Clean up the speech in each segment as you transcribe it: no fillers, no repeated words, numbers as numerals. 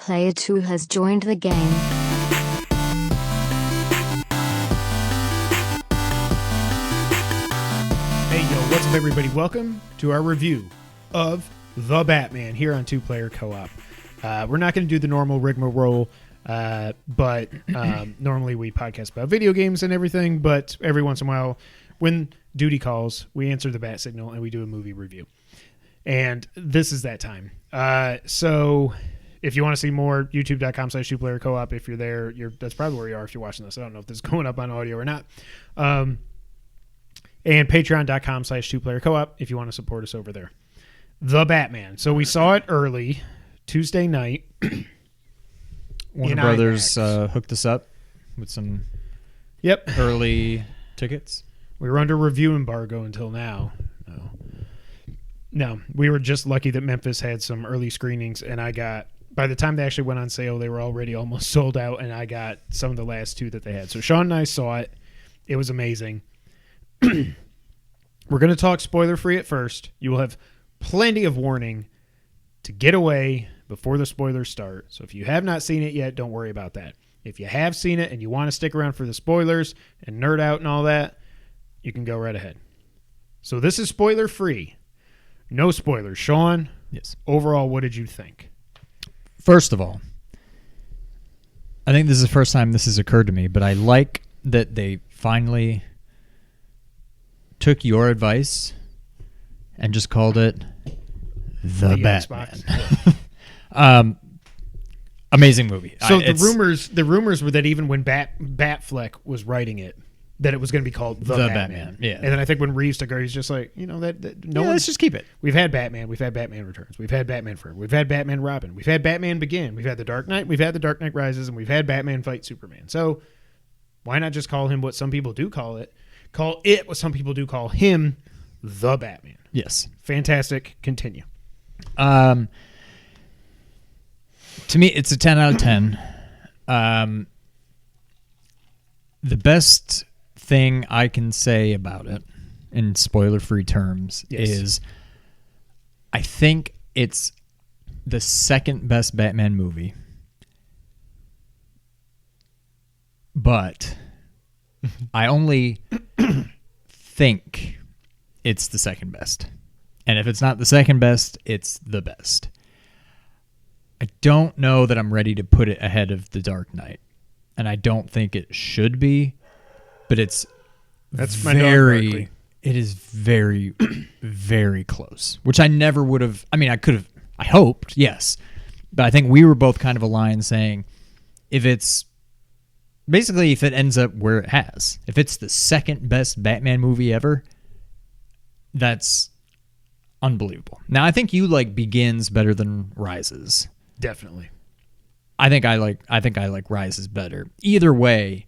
Player 2 has joined the game. Hey, yo, what's up, everybody? Welcome to our review of The Batman here on Two Player Co-op. We're not going to do the normal rigmarole, but normally we podcast about video games and everything, but every once in a while, when duty calls, we answer the bat signal and we do a movie review. And this is that time. So if you want to see more, youtube.com/2playercoop. If you're there, that's probably where you are if you're watching this. I don't know if this is going up on audio or not. And patreon.com/2playercoop if you want to support us over there. The Batman. So we saw it early, Tuesday night. Warner Brothers hooked us up with some early tickets. We were under review embargo until now. No, we were just lucky that Memphis had some early screenings, and by the time they actually went on sale, they were already almost sold out, and I got some of the last two that they had. So Sean and I saw it. It was amazing. We're going to talk spoiler-free at first. You will have plenty of warning to get away before the spoilers start. So if you have not seen it yet, don't worry about that. If you have seen it and you want to stick around for the spoilers and nerd out and all that, you can go right ahead. So this is spoiler-free. No spoilers. Sean, yes. Overall, what did you think? First of all, I think this is the first time this has occurred to me, but I like that they finally took your advice and just called it The Batman. Amazing movie. So the rumors were that even when Batfleck was writing it, that it was going to be called The Batman. Yeah. And then I think when Reeves took over, he's just like, let's just keep it. We've had Batman. We've had Batman Returns. We've had Batman Forever. We've had Batman Robin. We've had Batman Begin. We've had The Dark Knight. We've had The Dark Knight Rises. And we've had Batman Fight Superman. So why not just call him what some people do call it? Call it what some people do call him, The Batman. Yes. Fantastic. Continue. To me, it's a 10 out of 10. The best thing I can say about it in spoiler-free terms is I think it's the second best Batman movie, but I only think it's the second best. And if it's not the second best, it's the best. I don't know that I'm ready to put it ahead of The Dark Knight, and I don't think it should be, but it is very, very close, which I never would have. I mean, I hoped, yes, but I think we were both kind of aligned saying if it ends up where it has, if it's the second best Batman movie ever, that's unbelievable. Now, I think you like Begins better than Rises. Definitely. I think I like Rises better. Either way,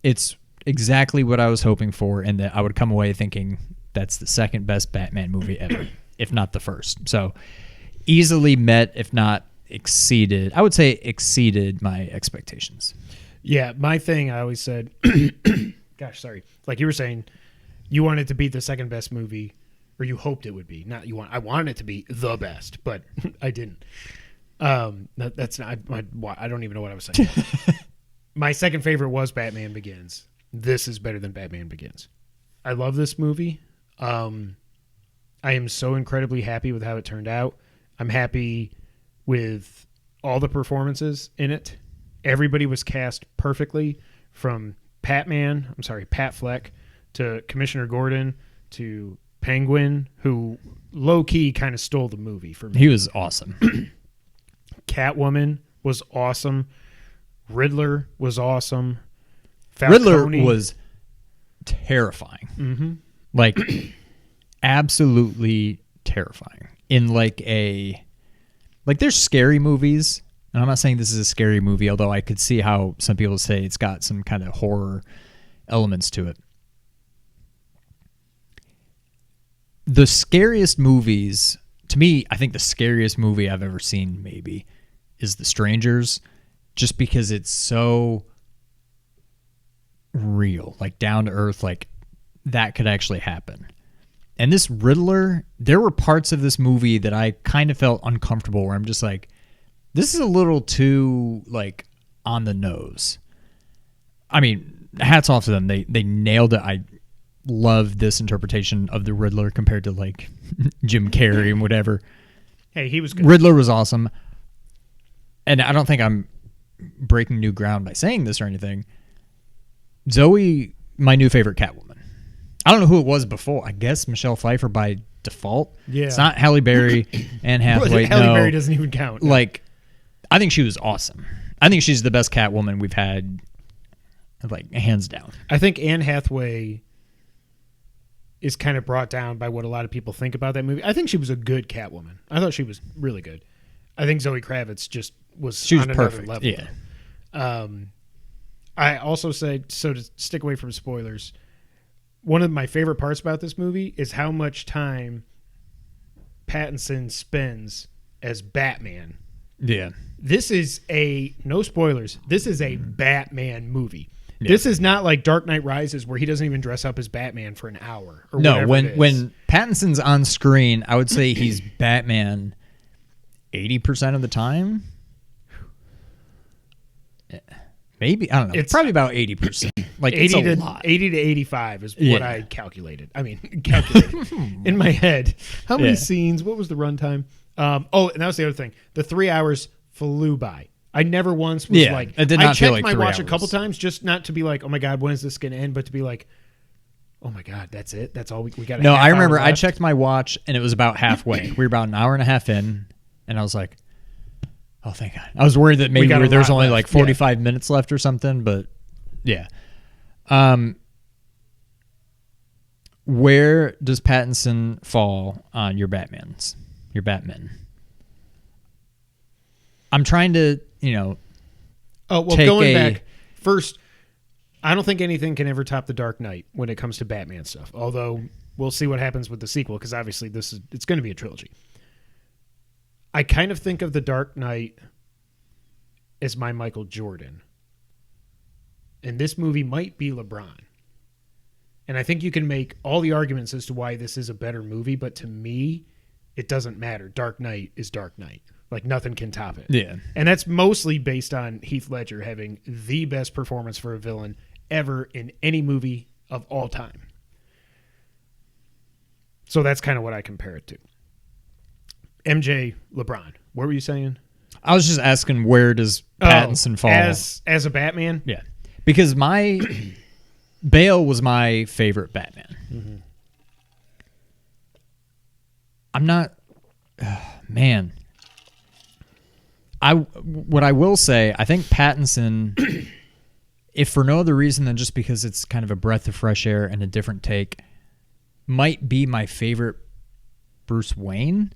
it's exactly what I was hoping for, and that I would come away thinking that's the second best Batman movie ever, if not the first. So easily met, if not exceeded. I would say exceeded my expectations. Yeah, my thing, I always said, gosh, sorry. Like you were saying, you wanted it to be the second best movie, or you hoped it would be. I wanted it to be the best, but I didn't. That's not. I don't even know what I was saying. My second favorite was Batman Begins. This is better than Batman Begins. I love this movie. I am so incredibly happy with how it turned out. I'm happy with all the performances in it. Everybody was cast perfectly, from Pat Fleck, to Commissioner Gordon, to Penguin, who low-key kind of stole the movie for me. He was awesome. Catwoman was awesome. Riddler was awesome. Riddler was terrifying. Mm-hmm. Like, absolutely terrifying. In there's scary movies, and I'm not saying this is a scary movie, although I could see how some people say it's got some kind of horror elements to it. The scariest movies, to me, I think the scariest movie I've ever seen maybe is The Strangers, just because it's so real, like down to earth, like that could actually happen. And this Riddler, there were parts of this movie that I kind of felt uncomfortable, where I'm just like, This is a little too like on the nose. I mean, hats off to them. They nailed it. I love this interpretation of the Riddler compared to like Jim Carrey and whatever. Hey, he was good. Riddler was awesome. And I don't think I'm breaking new ground by saying this or anything. Zoe, my new favorite Catwoman. I don't know who it was before. I guess Michelle Pfeiffer by default. Yeah. It's not Halle Berry and Hathaway. Halle no. Berry doesn't even count. No. Like, I think she was awesome. I think she's the best Catwoman we've had, like, hands down. I think Anne Hathaway is kind of brought down by what a lot of people think about that movie. I think she was a good Catwoman. I thought she was really good. I think Zoe Kravitz just was She was on another perfect. level. Yeah. I also say, so to stick away from spoilers, one of my favorite parts about this movie is how much time Pattinson spends as Batman. Yeah. This is no spoilers, this is a Batman movie. Yeah. This is not like Dark Knight Rises where he doesn't even dress up as Batman for an hour. Or No, whatever it is. when Pattinson's on screen, I would say he's Batman 80% of the time. Maybe, I don't know. It's probably about 80%. Like 80 it's a to lot. 80 to 85 is what Yeah. I calculated. I mean, calculated in my head. How many Yeah. scenes? What was the runtime? And that was the other thing. The 3 hours flew by. I never once was like. It did I not feel checked like my 3 watch hours. a couple times, just not to be like, oh my god, when is this going to end? But to be like, oh my god, that's it. That's all we got. No, I remember I checked my watch and it was about halfway. We were about an hour and a half in, and I was like, oh, thank God. I was worried that maybe got a there's lot only left. like 45 minutes left or something, but yeah. Where does Pattinson fall on your Batmen? I'm trying to, Oh well, take going a- back first, I don't think anything can ever top the Dark Knight when it comes to Batman stuff. Although we'll see what happens with the sequel, because obviously it's going to be a trilogy. I kind of think of the Dark Knight as my Michael Jordan, and this movie might be LeBron. And I think you can make all the arguments as to why this is a better movie, but to me, it doesn't matter. Dark Knight is Dark Knight. Like, nothing can top it. Yeah. And that's mostly based on Heath Ledger having the best performance for a villain ever in any movie of all time. So that's kind of what I compare it to. MJ, LeBron. What were you saying? I was just asking, where does Pattinson fall? As a Batman? Yeah. Because my Bale was my favorite Batman. Mm-hmm. I'm not man. What I will say, I think Pattinson, if for no other reason than just because it's kind of a breath of fresh air and a different take, might be my favorite Bruce Wayne.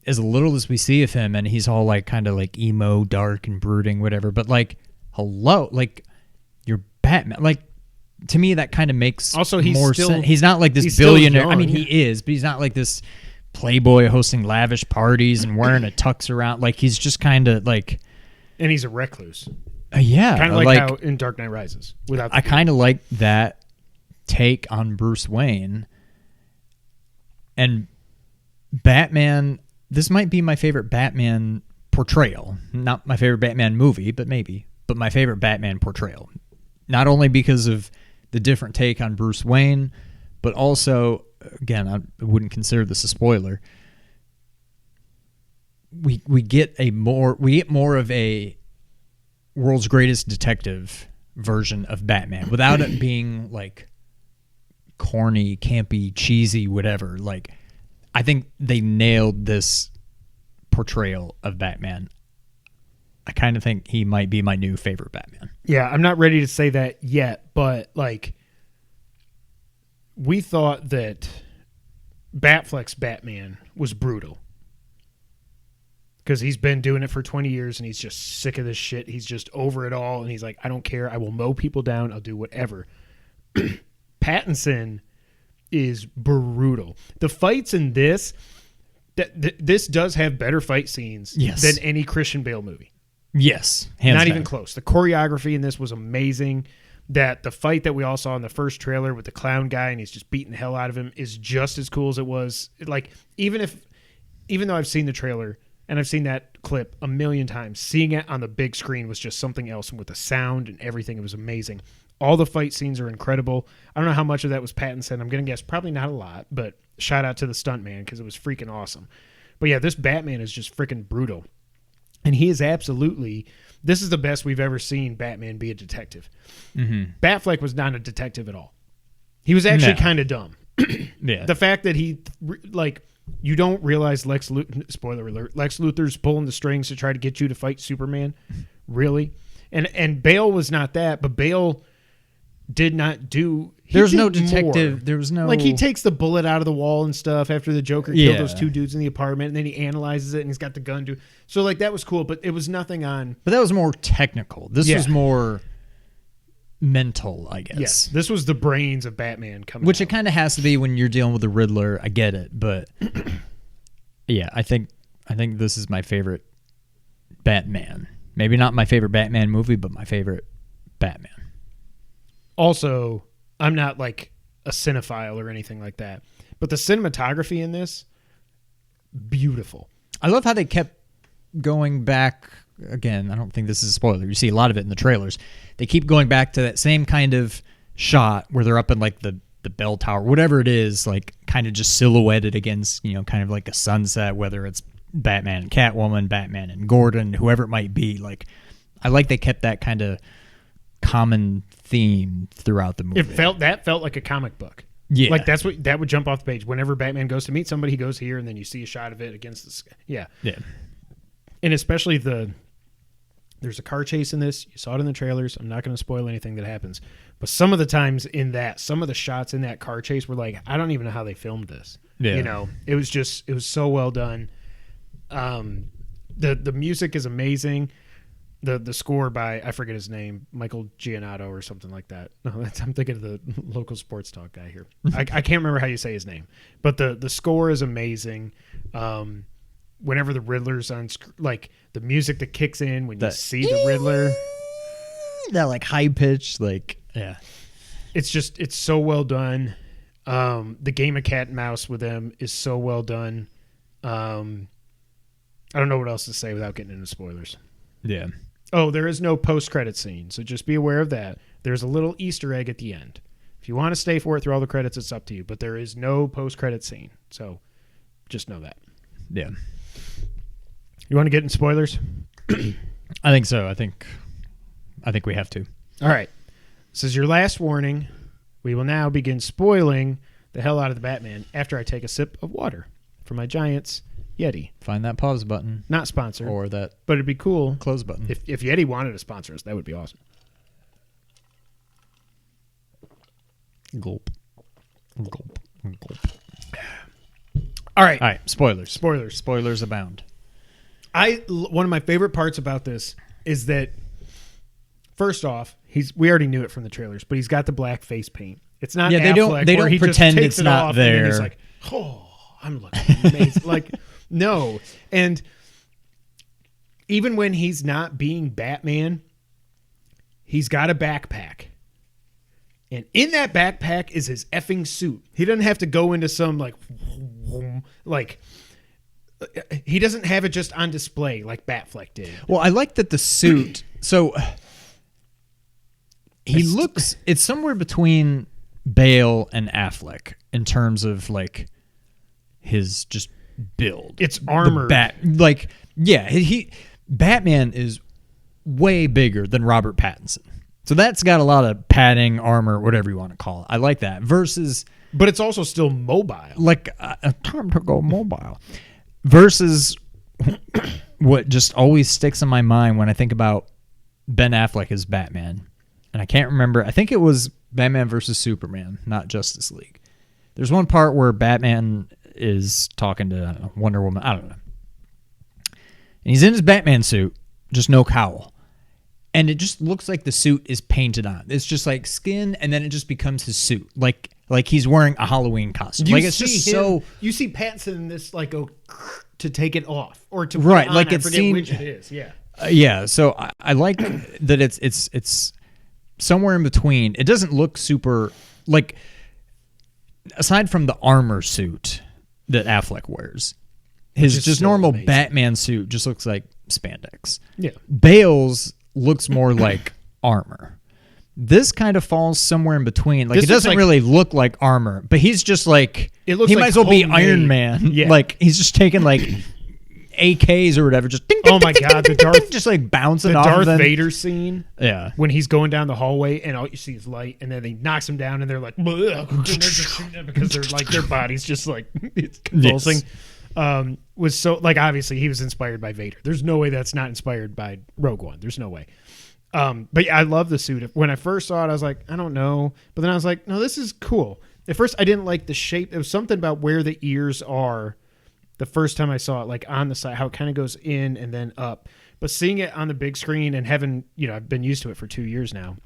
As little as we see of him, and he's all like kind of like emo, dark and brooding, whatever. But like, hello, like you're Batman. Like, to me, that kind of makes also he's more still sense. He's not like this he's still billionaire. young. I mean, he is, but he's not like this playboy hosting lavish parties and wearing a tux around. Like, he's just kind of like, and he's a recluse. Yeah, Kind of like how in Dark Knight Rises. Without the I kind of like that take on Bruce Wayne. And Batman, this might be my favorite Batman portrayal. Not my favorite Batman movie, but maybe. But my favorite Batman portrayal. Not only because of the different take on Bruce Wayne, but also, again, I wouldn't consider this a spoiler. We get more of a world's greatest detective version of Batman without it being like corny, campy, cheesy, whatever. Like, I think they nailed this portrayal of Batman. I kind of think he might be my new favorite Batman. Yeah, I'm not ready to say that yet, but like, we thought that Batfleck's Batman was brutal because he's been doing it for 20 years and he's just sick of this shit. He's just over it all, and he's like, I don't care. I will mow people down. I'll do whatever. Pattinson is brutal. The fights in this, this does have better fight scenes than any Christian Bale movie. Yes, hands Not down. even close. The choreography in this was amazing. That the fight that we all saw in the first trailer with the clown guy and he's just beating the hell out of him is just as cool as it was. Like, even though I've seen the trailer and I've seen that clip a million times. Seeing it on the big screen was just something else, and with the sound and everything, it was amazing. All the fight scenes are incredible. I don't know how much of that was Pattinson. I'm going to guess probably not a lot, but shout out to the stuntman because it was freaking awesome. But yeah, this Batman is just freaking brutal. And he is absolutely, this is the best we've ever seen Batman be a detective. Mm-hmm. Batfleck was not a detective at all. He was actually kind of dumb. Yeah. The fact that he, like, you don't realize Lex Luthor's pulling the strings to try to get you to fight Superman. Really? And Bale was not that, but Bale did not do. There's no detective. More. There was no. Like, he takes the bullet out of the wall and stuff after the Joker killed those two dudes in the apartment, and then he analyzes it and he's got the gun. So, like, that was cool, but it was nothing on. But that was more technical. This was more mental, I guess. Yes, this was the brains of Batman coming Which out. It kind of has to be when you're dealing with the Riddler. I get it, but yeah, I think this is my favorite Batman. Maybe not my favorite Batman movie, but my favorite Batman. Also, I'm not like a cinephile or anything like that, but the cinematography in this, beautiful. I love how they kept going back. Again, I don't think this is a spoiler. You see a lot of it in the trailers. They keep going back to that same kind of shot where they're up in like the bell tower, whatever it is, like kind of just silhouetted against, kind of like a sunset, whether it's Batman and Catwoman, Batman and Gordon, whoever it might be. Like, I like they kept that kind of common theme throughout the movie. It felt like a comic book. Yeah. Like that would jump off the page. Whenever Batman goes to meet somebody, he goes here, and then you see a shot of it against the sky. Yeah. Yeah. And especially there's a car chase in this. You saw it in the trailers. I'm not going to spoil anything that happens. But some of the times some of the shots in that car chase were like, I don't even know how they filmed this. Yeah. It was so well done. The music is amazing. The score by, I forget his name, Michael Giannotto or something like that. No, I'm thinking of the local sports talk guy here. I can't remember how you say his name. But the score is amazing. Whenever the Riddler's on like the music that kicks in when you see the Riddler, that like high pitch, like, yeah, it's so well done. The game of cat and mouse with them is so well done. I don't know what else to say without getting into spoilers. Yeah. Oh, there is no post-credit scene, so just be aware of that. There's a little Easter egg at the end. If you want to stay for it through all the credits, it's up to you, but there is no post-credit scene, so just know that. Yeah. You want to get in spoilers? I think so. I think we have to. All right. This is your last warning. We will now begin spoiling the hell out of the Batman after I take a sip of water from my Giants Yeti. Find that pause button. Not sponsored. Or that but it'd be cool. close button. If Yeti wanted to sponsor us, that would be awesome. Gulp. Gulp. Gulp. All right. All right. Spoilers. Spoilers. Spoilers abound. One of my favorite parts about this is that, first off, we already knew it from the trailers, but he's got the black face paint. It's not Affleck they where don't he pretend just takes it's it not off there. And then he's like, oh, I'm looking amazing. Like, no. And even when he's not being Batman, he's got a backpack. And in that backpack is his effing suit. He doesn't have to go into some like he doesn't have it just on display like Batfleck did. Well, I like that the suit. So he looks. It's somewhere between Bale and Affleck in terms of like his just build. It's armored. Batman is way bigger than Robert Pattinson. So that's got a lot of padding, armor, whatever you want to call it. I like that. Versus, but it's also still mobile. Like time to go mobile. Versus what just always sticks in my mind when I think about Ben Affleck as Batman. And I can't remember. I think it was Batman versus Superman, not Justice League. There's one part where Batman is talking to Wonder Woman. I don't know. And he's in his Batman suit, just no cowl. And it just looks like the suit is painted on. It's just like skin, and then it just becomes his suit. Like he's wearing a Halloween costume. It's just so... You see Pattinson in this like go to take it off. Or to put right, it on. like I it's forget seen, which it is. Yeah. Yeah, so I like that it's somewhere in between. It doesn't look super... Like, aside from the armor suit that Affleck wears, his is just still normal amazing. Batman suit just looks like spandex. Yeah. Bale's looks more like armor. This kind of falls somewhere in between. Like This it looks doesn't like- really look like armor, but he's just like It looks he like might as well be homemade. Iron Man. Yeah. Like he's just taking like AKs or whatever, just ding, ding, Oh my ding, God, ding, the ding, Darth- ding, just like bouncing The off Darth of them. Vader scene Yeah. when he's going down the hallway and all you see is light, and then he knocks him down, and they're like, "Bleh," and they're just shooting them because they're like their body's just like it's convulsing. Yes. Was so like obviously he was inspired by Vader. There's no way that's not inspired by Rogue One. There's no way. But yeah, I love the suit. When I first saw it, I was like, I don't know, but then I was like, no, this is cool. At first, I didn't like the shape. There was something about where the ears are. The first time I saw it, like on the side, how it kind of goes in and then up. But seeing it on the big screen and having, I've been used to it for 2 years now,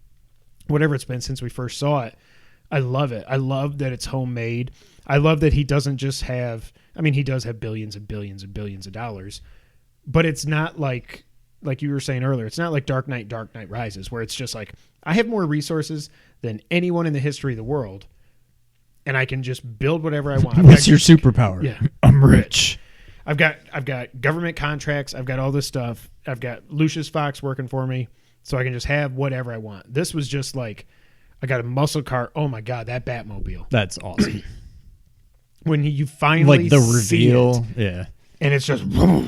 whatever it's been since we first saw it, I love it. I love that it's homemade. I love that he doesn't just have, he does have billions and billions and billions of dollars, but it's not like you were saying earlier, it's not like Dark Knight Rises, where it's just like, I have more resources than anyone in the history of the world, and I can just build whatever I want. What's your superpower? Yeah. I'm rich. I've got government contracts. I've got all this stuff. I've got Lucius Fox working for me, so I can just have whatever I want. This was just like, I got a muscle car. Oh my God, that Batmobile. That's awesome. When you finally Like the see reveal. it, Yeah. and it's just vroom,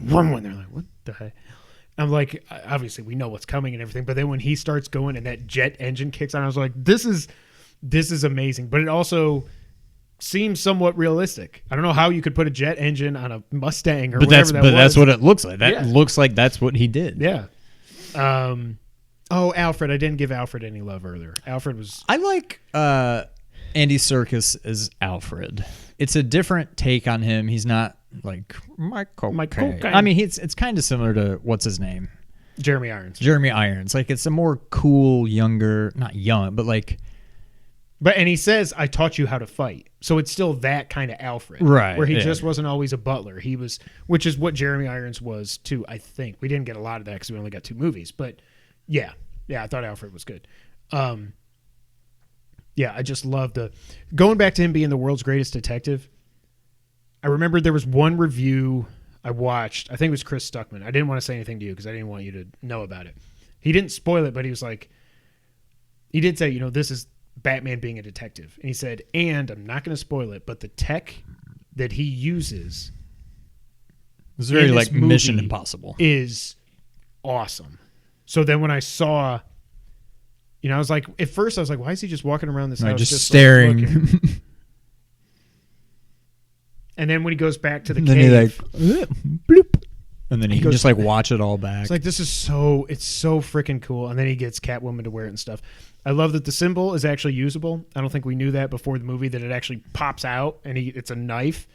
vroom, and they're like, what the heck? I'm like, obviously we know what's coming and everything, but then when he starts going and that jet engine kicks on, I was like, this is amazing. But it also seems somewhat realistic. I don't know how you could put a jet engine on a Mustang or whatever that was. That's what it looks like. That Yeah. looks like that's what he did. Yeah. Alfred. I didn't give Alfred any love earlier. Alfred was. I like Andy Serkis as Alfred. It's a different take on him. He's not like Michael. Caine. I mean, it's kind of similar to what's his name, Jeremy Irons. Jeremy Irons. Like it's a more cool, younger, not young, but like. And he says, I taught you how to fight. So it's still that kind of Alfred. Right, Where he yeah. just wasn't always a butler. He was, which is what Jeremy Irons was too, I think. We didn't get a lot of that because we only got 2 movies. But yeah, I thought Alfred was good. Yeah, I just love going back to him being the world's greatest detective. I remember there was one review I watched. I think it was Chris Stuckman. I didn't want to say anything to you because I didn't want you to know about it. He didn't spoil it, but he was like, he did say, this is Batman being a detective. And he said, and I'm not going to spoil it, but the tech that he uses It's very in like this Mission movie Impossible. is awesome. So then when I saw, I was like, at first I was like, why is he just walking around this house? Just like, staring. looking? And then when he goes back to the And then cave, he like, bloop. And then he can goes just like back. watch it all back. it's like, it's so freaking cool. And then he gets Catwoman to wear it and stuff. I love that the symbol is actually usable. I don't think we knew that before the movie, that it actually pops out and it's a knife.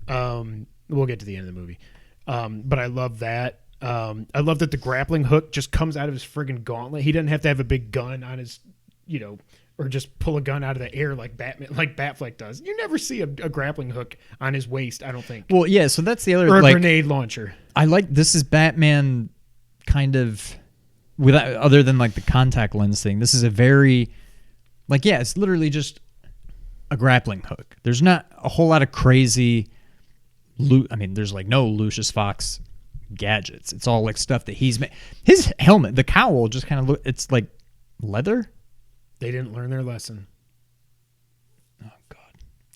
We'll get to the end of the movie. But I love that. I love that the grappling hook just comes out of his friggin' gauntlet. He doesn't have to have a big gun on his, or just pull a gun out of the air like Batman, like Batfleck does. You never see a grappling hook on his waist, I don't think. well, yeah. So that's the other Or a like grenade launcher. I like this is Batman kind of without other than like the contact lens thing. This is a very like it's literally just a grappling hook. There's not a whole lot of crazy there's like no Lucius Fox gadgets. It's all like stuff that he's made. His helmet, the cowl just kind of it's like leather. They didn't learn their lesson. Oh god.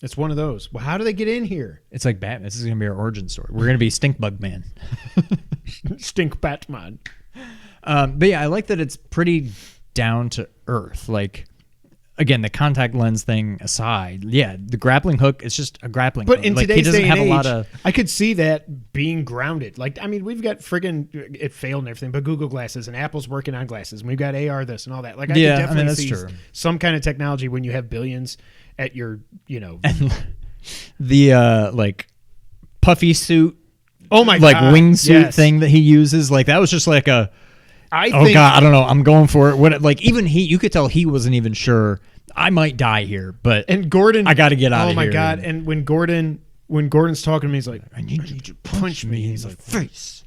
It's one of those. Well, how do they get in here? It's like Batman. This is going to be our origin story. We're going to be Stinkbug Man. Stink Batman. But yeah, I like that it's pretty down to earth. Like, again, the contact lens thing aside, yeah, the grappling hook is just a grappling hook. But in like, today's he doesn't day have and a lot age, of. I could see that being grounded. Like, we've got friggin' it failed and everything, but Google Glasses and Apple's working on glasses, and we've got AR this and all that. Like, I could definitely that's see true. some kind of technology when you have billions at your, And the like puffy suit, oh my like God, wingsuit yes. thing that he uses, like that was just like a. I Oh think, god, I don't know. I'm going for it. What like even you could tell he wasn't even sure. I might die here, but and Gordon, I got to get out of Oh my here. God! And when Gordon's talking to me, he's like, "I need you to punch me." He's like, face.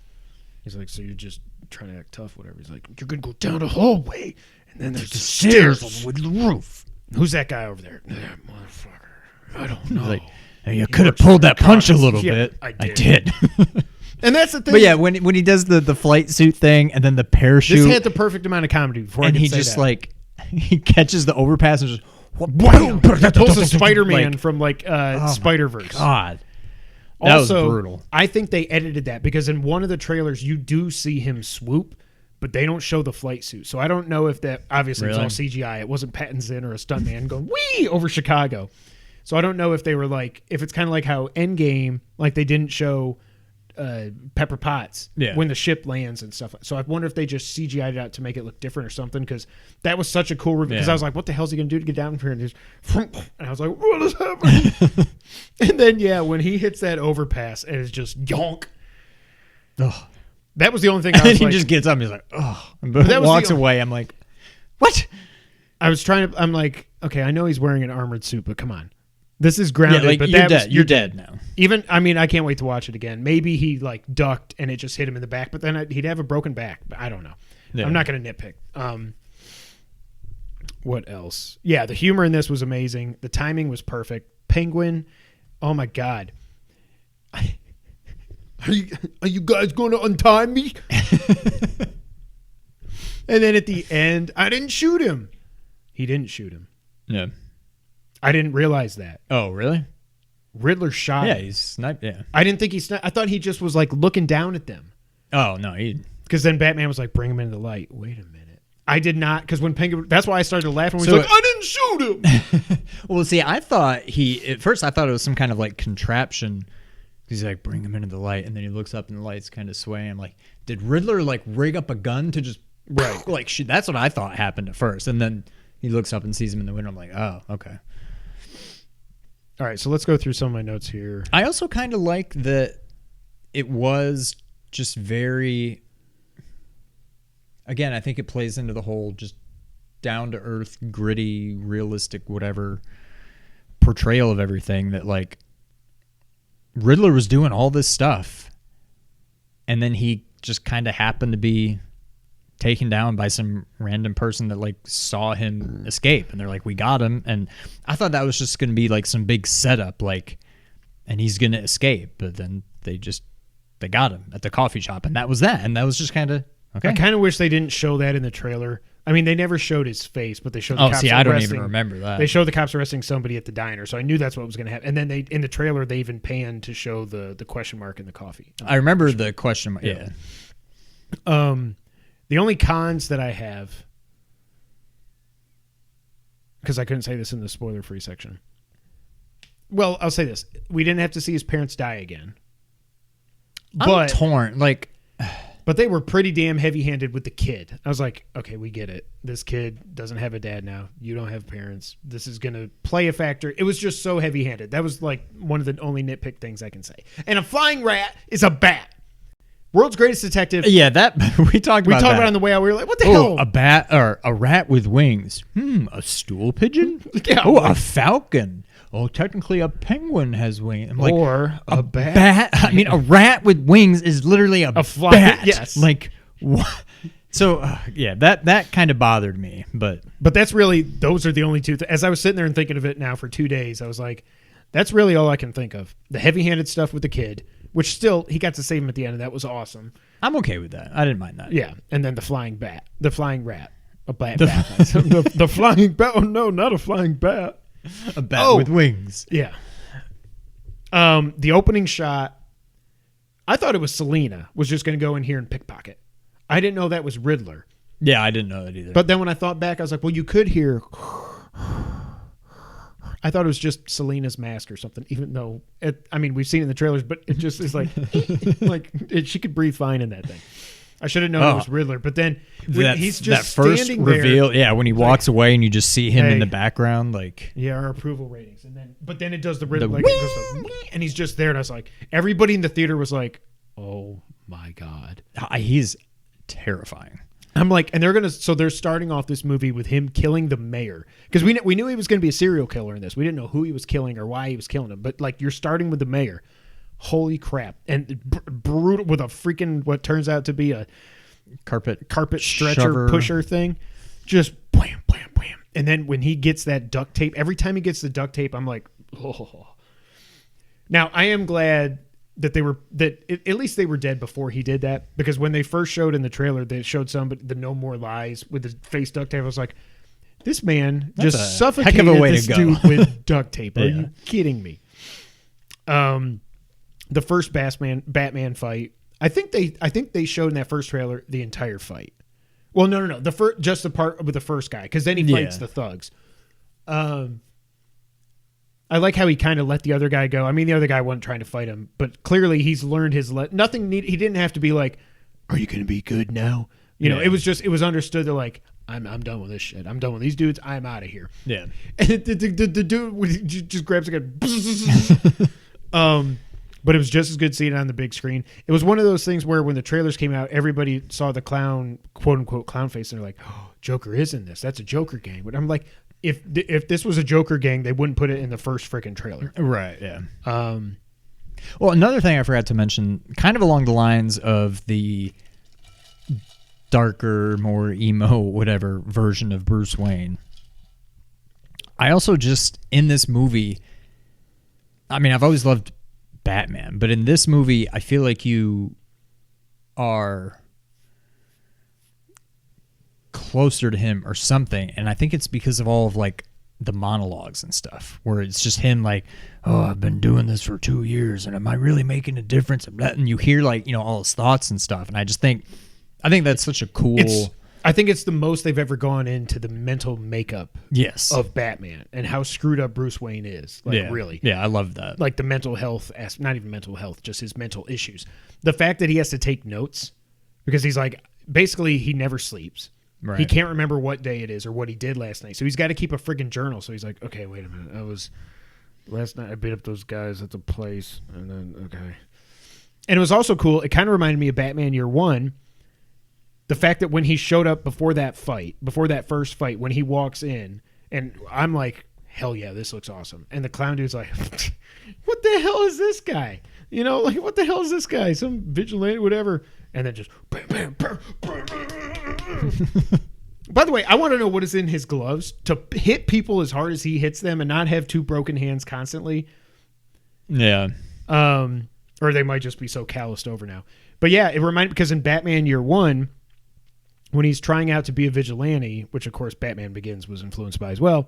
He's like, "So you're just trying to act tough, whatever." He's like, "You're gonna go down a hallway, and then there's the stairs with the roof. Who's that guy over there? That motherfucker. I don't know. Like, You could have pulled that punch a little bit. I I did. And that's the thing. But yeah, when he does the flight suit thing and then the parachute, this had the perfect amount of comedy before. and I he could say just that. like he catches the overpass and just Boom! He pulls a Spider-Man like, from Spider-Verse. God, that Also, was brutal. I think they edited that because in one of the trailers you do see him swoop, but they don't show the flight suit. So I don't know if that obviously Really? it's all CGI. It wasn't Pattinson or a stuntman going wee over Chicago. So I don't know if they were like if it's kind of like how Endgame, like they didn't show Pepper Potts when the ship lands and stuff. So I wonder if they just CGI'd it out to make it look different or something because that was such a cool review. Because I was like, what the hell is he going to do to get down here? And I was like, what is happening? And then, when he hits that overpass and it's just yonk. Ugh. That was the only thing I And was he like. just gets up and he's like, oh, but walks away. I'm like, what? I'm like, okay, I know he's wearing an armored suit, but come on. This is grounded, but you're dead. You're dead now. Even, I mean, I can't wait to watch it again. Maybe he like ducked and it just hit him in the back, but then he'd have a broken back. But I don't know. Yeah. I'm not going to nitpick. What else? Yeah, the humor in this was amazing. The timing was perfect. Penguin, oh my God. Are you guys going to untie me? And then at the end, I didn't shoot him. He didn't shoot him. Yeah. I didn't realize that. Oh, really? Riddler shot him. Yeah, he's sniped. Yeah. I didn't think he sniped. I thought he just was like looking down at them. Oh, no. He. Because then Batman was like, bring him into the light. Wait a minute. I did not, because when Penguin, that's why I started laughing when he was like, I didn't shoot him. Well, see, at first I thought it was some kind of like contraption. He's like, bring him into the light. And then he looks up and the light's kind of swaying. I'm like, did Riddler like rig up a gun to just, like, shoot? That's what I thought happened at first. And then he looks up and sees him in the window. I'm like, oh, okay. All right, so let's go through some of my notes here. I also kind of like that it was just very, again, I think it plays into the whole just down-to-earth, gritty, realistic, whatever portrayal of everything that, like, Riddler was doing all this stuff, and then he just kind of happened to be taken down by some random person that like saw him escape, and they're like, we got him. And I thought that was just going to be like some big setup, like, and he's going to escape, but then they got him at the coffee shop, and that was that. And that was just kind of okay. I kind of wish they didn't show that in the trailer. I mean, they never showed his face, but they showed the cops I don't arresting. even remember that. They showed the cops arresting somebody at the diner, so I knew that's what was going to happen. And then in the trailer, they even panned to show the question mark in the coffee. I remember the question mark. Yeah. The only cons that I have, because I couldn't say this in the spoiler-free section. Well, I'll say this: we didn't have to see his parents die again. I'm torn. Like, but they were pretty damn heavy-handed with the kid. I was like, okay, we get it. This kid doesn't have a dad now. You don't have parents. This is going to play a factor. It was just so heavy-handed. That was like one of the only nitpick things I can say. And a flying rat is a bat. World's Greatest Detective. yeah, that we talked about. We talked that. about it on the way out. We were like, what the hell? A bat or a rat with wings. A stool pigeon? Yeah, oh, like, a falcon. Oh, technically a penguin has wings. I'm like, or a bat. I mean, a rat with wings is literally a fly. bat. Yes. Like, what? So, that kind of bothered me. But that's really, those are the only two. As I was sitting there and thinking of it now for 2 days, I was like, that's really all I can think of. The heavy-handed stuff with the kid, which still, he got to save him at the end, and that was awesome. I'm okay with that. I didn't mind that. Yeah, and then the flying rat. A bat. The flying bat. Oh, no, not a flying bat. A bat with wings. Yeah. The opening shot, I thought it was Selena was just going to go in here and pickpocket. I didn't know that was Riddler. Yeah, I didn't know that either. But then when I thought back, I was like, well, you could hear... I thought it was just Selena's mask or something, even though, we've seen it in the trailers, but it just is like, she could breathe fine in that thing. I should have known it was Riddler. But then when he's just that first standing reveal, there, when he walks away and you just see him in the background, like, yeah, our approval ratings, but then it does the Riddler, and he's just there, and I was like, everybody in the theater was like, oh my God, he's terrifying. I'm like, and they're starting off this movie with him killing the mayor, because we knew he was going to be a serial killer in this. We didn't know who he was killing or why he was killing him, but like, you're starting with the mayor. Holy crap. And brutal with a freaking, what turns out to be a carpet stretcher pusher thing. Just blam, blam, blam. And then when he gets that duct tape, every time he gets the duct tape, I'm like, oh. Now, I am glad that at least they were dead before he did that, because when they first showed in the trailer, they showed the No More Lies with his face duct tape. I was like, this man That's a just suffocated heck of a way this to go. dude with duct tape. Are Yeah. you kidding me? The first Batman fight, I think they showed in that first trailer the entire fight. Well, no. Just the part with the first guy, because then he fights the thugs. I like how he kind of let the other guy go. I mean, the other guy wasn't trying to fight him, but clearly he's learned his he didn't have to be like, "Are you going to be good now?" You know, it was understood that like, I'm done with this shit. I'm done with these dudes. I'm out of here. Yeah. And the dude just grabs a gun. But it was just as good seeing it on the big screen. It was one of those things where when the trailers came out, everybody saw the clown, quote unquote, clown face, and they're like, "Oh, Joker is in this. That's a Joker gang." But I'm like, if this was a Joker gang, they wouldn't put it in the first freaking trailer. Right. Yeah. Well, another thing I forgot to mention, kind of along the lines of the darker, more emo, whatever version of Bruce Wayne. I also just, in this movie, I mean, I've always loved Batman, but in this movie, I feel like you are closer to him or something, and I think it's because of all of like the monologues and stuff, where it's just him like, "Oh, I've been doing this for 2 years, and am I really making a difference?" And you hear like, you know, all his thoughts and stuff, and I think that's such a cool. I think it's the most they've ever gone into the mental makeup Yes. of Batman and how screwed up Bruce Wayne is. Like, really. Yeah, I love that. Like the mental health, not even mental health, just his mental issues. The fact that he has to take notes because he's like, basically he never sleeps. Right. He can't remember what day it is or what he did last night. So he's got to keep a friggin' journal. So he's like, okay, wait a minute. Last night I beat up those guys at the place. And then, okay. And it was also cool. It kind of reminded me of Batman Year One. The fact that when he showed up before that first fight, when he walks in, and I'm like, hell yeah, this looks awesome. And the clown dude's like, what the hell is this guy? You know, like, what the hell is this guy? Some vigilante, whatever. And then just bam, bam, bam, bam, bam. By the way, I want to know what is in his gloves to hit people as hard as he hits them and not have two broken hands constantly. Yeah. Or they might just be so calloused over now. But yeah, it reminded, because in Batman Year One, when he's trying out to be a vigilante, which of course Batman Begins was influenced by as well,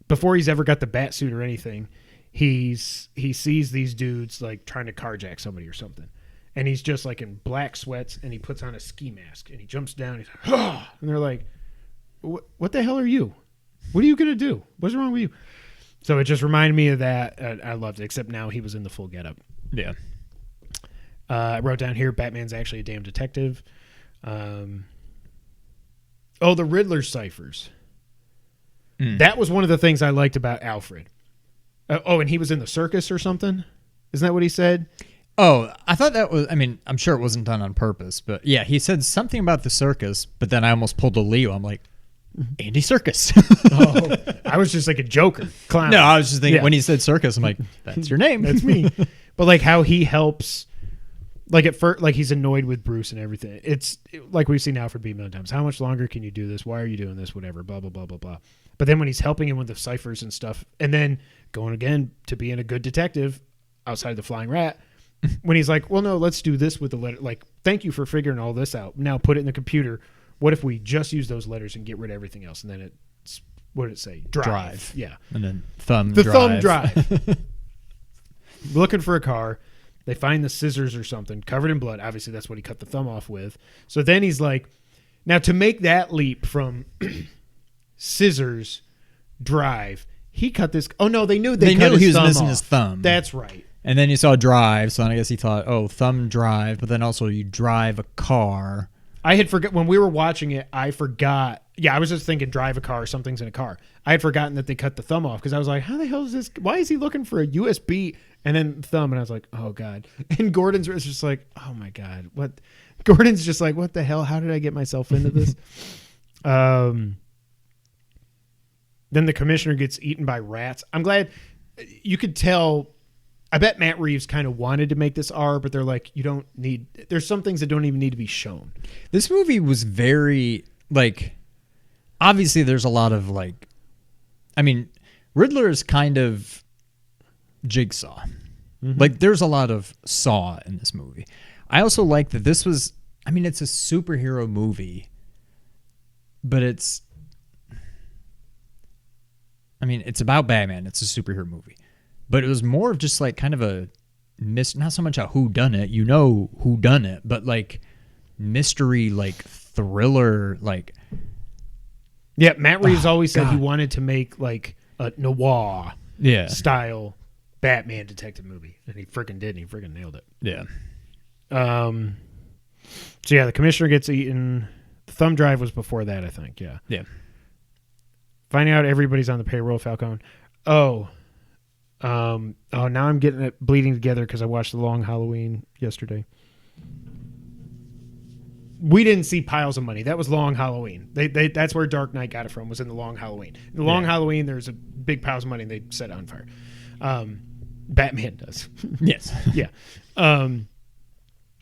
before he's ever got the bat suit or anything, he sees these dudes like trying to carjack somebody or something. And he's just like in black sweats, and he puts on a ski mask, and he jumps down. He's like, oh! And they're like, what the hell are you? What are you going to do? What's wrong with you? So it just reminded me of that. I loved it, except now he was in the full getup. Yeah. I wrote down here, Batman's actually a damn detective. The Riddler ciphers. That was one of the things I liked about Alfred. And he was in the circus or something? Isn't that what he said? Oh, I thought that was, I mean, I'm sure it wasn't done on purpose, but yeah, he said something about the circus, but then I almost pulled a Leo. I'm like, Andy Serkis. I was just like a Joker clown. No, I was just thinking, when he said circus, I'm like, that's your name. That's me. But like how he helps, like at first, like he's annoyed with Bruce and everything. It's like we've seen Alfred be a million times. How much longer can you do this? Why are you doing this? Whatever, blah, blah, blah, blah, blah. But then when he's helping him with the ciphers and stuff, and then going again to being a good detective outside the Flying Rat, when he's like, well, no, let's do this with the letter. Like, thank you for figuring all this out. Now put it in the computer. What if we just use those letters and get rid of everything else? And then it's, what did it say? Drive. Yeah. And then thumb drive. Looking for a car. They find the scissors or something covered in blood. Obviously, that's what he cut the thumb off with. So then he's like, now to make that leap from scissors, drive, he cut this. Oh, no, they knew he was missing off. his thumb. That's right. And then you saw drive, so I guess he thought, oh, thumb drive, but then also you drive a car. I had forgot when we were watching it. I forgot. Yeah, I was just thinking drive a car. Something's in a car. I had forgotten that they cut the thumb off because I was like, how the hell is this? Why is he looking for a USB and then thumb? And I was like, oh God. And Gordon's just like, oh my God. What? Gordon's just like, what the hell? How did I get myself into this? Then the commissioner gets eaten by rats. I'm glad you could tell. I bet Matt Reeves kind of wanted to make this R, but they're like, you don't need, there's some things that don't even need to be shown. This movie was very, like, obviously there's a lot of, like, I mean, Riddler is kind of Jigsaw. Like, there's a lot of Saw in this movie. I also like that this was, I mean, it's a superhero movie, but it's about Batman. It's a superhero movie. But it was more of just like kind of a not so much a whodunit, you know who done it, but like mystery, like thriller, like. Yeah, Matt Reeves always said he wanted to make like a noir style Batman detective movie, and he freaking did, and he freaking nailed it. Yeah. So yeah, the commissioner gets eaten. The thumb drive was before that, I think. Yeah. Yeah. Finding out everybody's on the payroll, Falcone. Now I'm getting it bleeding together because I watched The Long Halloween yesterday. We didn't see piles of money. That was Long Halloween. That's where Dark Knight got it from, was in The Long Halloween. In The Long Halloween, there's a big piles of money and they set it on fire. Batman does. Yes. Yeah.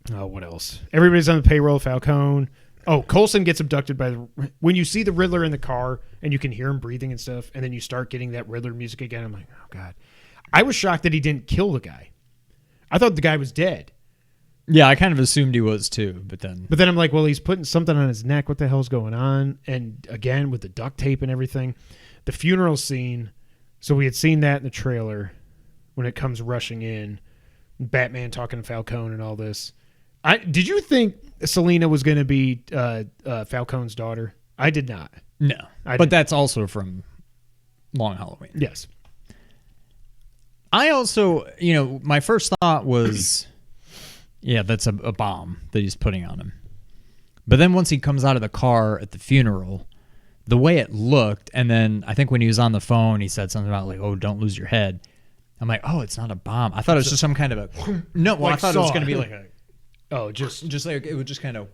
What else? Everybody's on the payroll, Falcone. Oh, Coulson gets abducted by when you see the Riddler in the car and you can hear him breathing and stuff, and then you start getting that Riddler music again. I'm like, oh, God. I was shocked that he didn't kill the guy. I thought the guy was dead. Yeah, I kind of assumed he was too, but then I'm like, well, he's putting something on his neck. What the hell's going on? And again, with the duct tape and everything. The funeral scene, so we had seen that in the trailer when it comes rushing in. Batman talking to Falcone and all this. Did you think Selina was going to be Falcone's daughter? I did not. No. But that's also from Long Halloween. Yes. I also, my first thought was, yeah, that's a bomb that he's putting on him. But then once he comes out of the car at the funeral, the way it looked, and then I think when he was on the phone, he said something about like, oh, don't lose your head. I'm like, oh, it's not a bomb. I thought it was just some kind of a... No, well, like I thought it was going to be like a... Oh, just like it would just kind of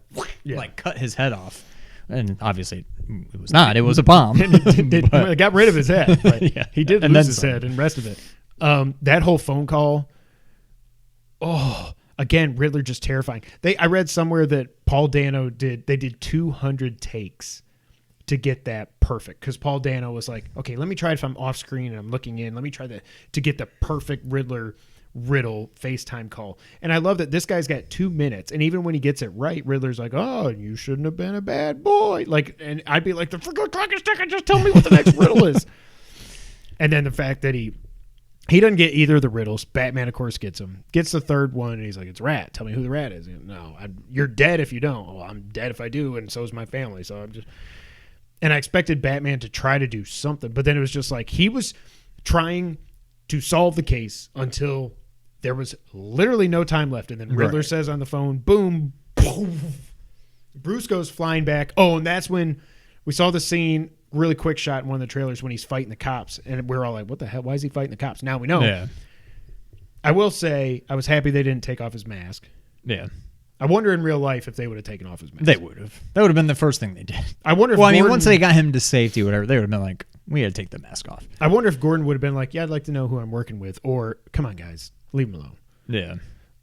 like cut his head off. And obviously it was not. It was a bomb. It got rid of his head. But yeah, he did lose his head and the rest of it. That whole phone call... Oh... Again, Riddler just terrifying. I read somewhere that Paul Dano did 200 takes to get that perfect, because Paul Dano was like, okay, let me try it if I'm off screen and I'm looking in. Let me try to get the perfect Riddle FaceTime call. And I love that this guy's got 2 minutes, and even when he gets it right, Riddler's like, oh, you shouldn't have been a bad boy. Like, and I'd be like, the freaking clock is ticking. Just tell me what the next riddle is. And then the fact that he doesn't get either of the riddles. Batman, of course, gets him. Gets the third one, and he's like, it's Rat. Tell me who the Rat is. No, you're dead if you don't. Well, I'm dead if I do, and so is my family. So I'm just... And I expected Batman to try to do something, but then it was just like he was trying to solve the case until there was literally no time left. And then Riddler says on the phone, boom, boom. Bruce goes flying back. Oh, and that's when we saw the scene... Really quick shot in one of the trailers when he's fighting the cops, and we're all like, what the hell? Why is he fighting the cops? Now we know. Yeah. I will say I was happy they didn't take off his mask. Yeah. I wonder in real life if they would have taken off his mask. They would have. That would have been the first thing they did. I wonder if once they got him to safety, whatever, they would have been like, we had to take the mask off. I wonder if Gordon would have been like, yeah, I'd like to know who I'm working with, or come on, guys, leave him alone. Yeah.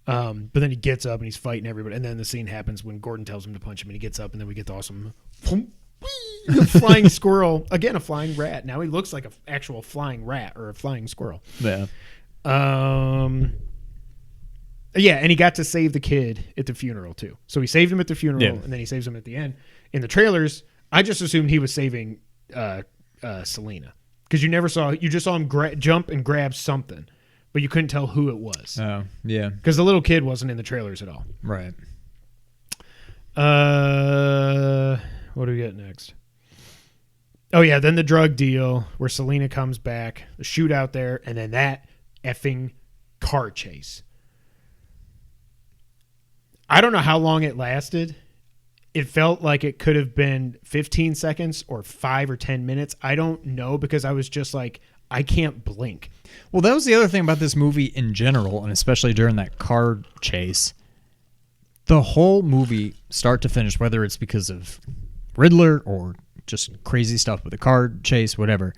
But then he gets up and he's fighting everybody, and then the scene happens when Gordon tells him to punch him, and he gets up, and then we get the awesome a flying squirrel, again a flying rat. Now he looks like an actual flying rat or a flying squirrel. Yeah. Yeah, and he got to save the kid at the funeral too. So he saved him at the funeral, and then he saves him at the end. In the trailers, I just assumed he was saving Selina, because you just saw him jump and grab something, but you couldn't tell who it was. Oh, yeah. Because the little kid wasn't in the trailers at all. Right. What do we get next? Oh, yeah, then the drug deal where Selina comes back, the shootout there, and then that effing car chase. I don't know how long it lasted. It felt like it could have been 15 seconds or 5 or 10 minutes. I don't know, because I was just like, I can't blink. Well, that was the other thing about this movie in general, and especially during that car chase. The whole movie, start to finish, whether it's because of Riddler or just crazy stuff with the car chase, whatever.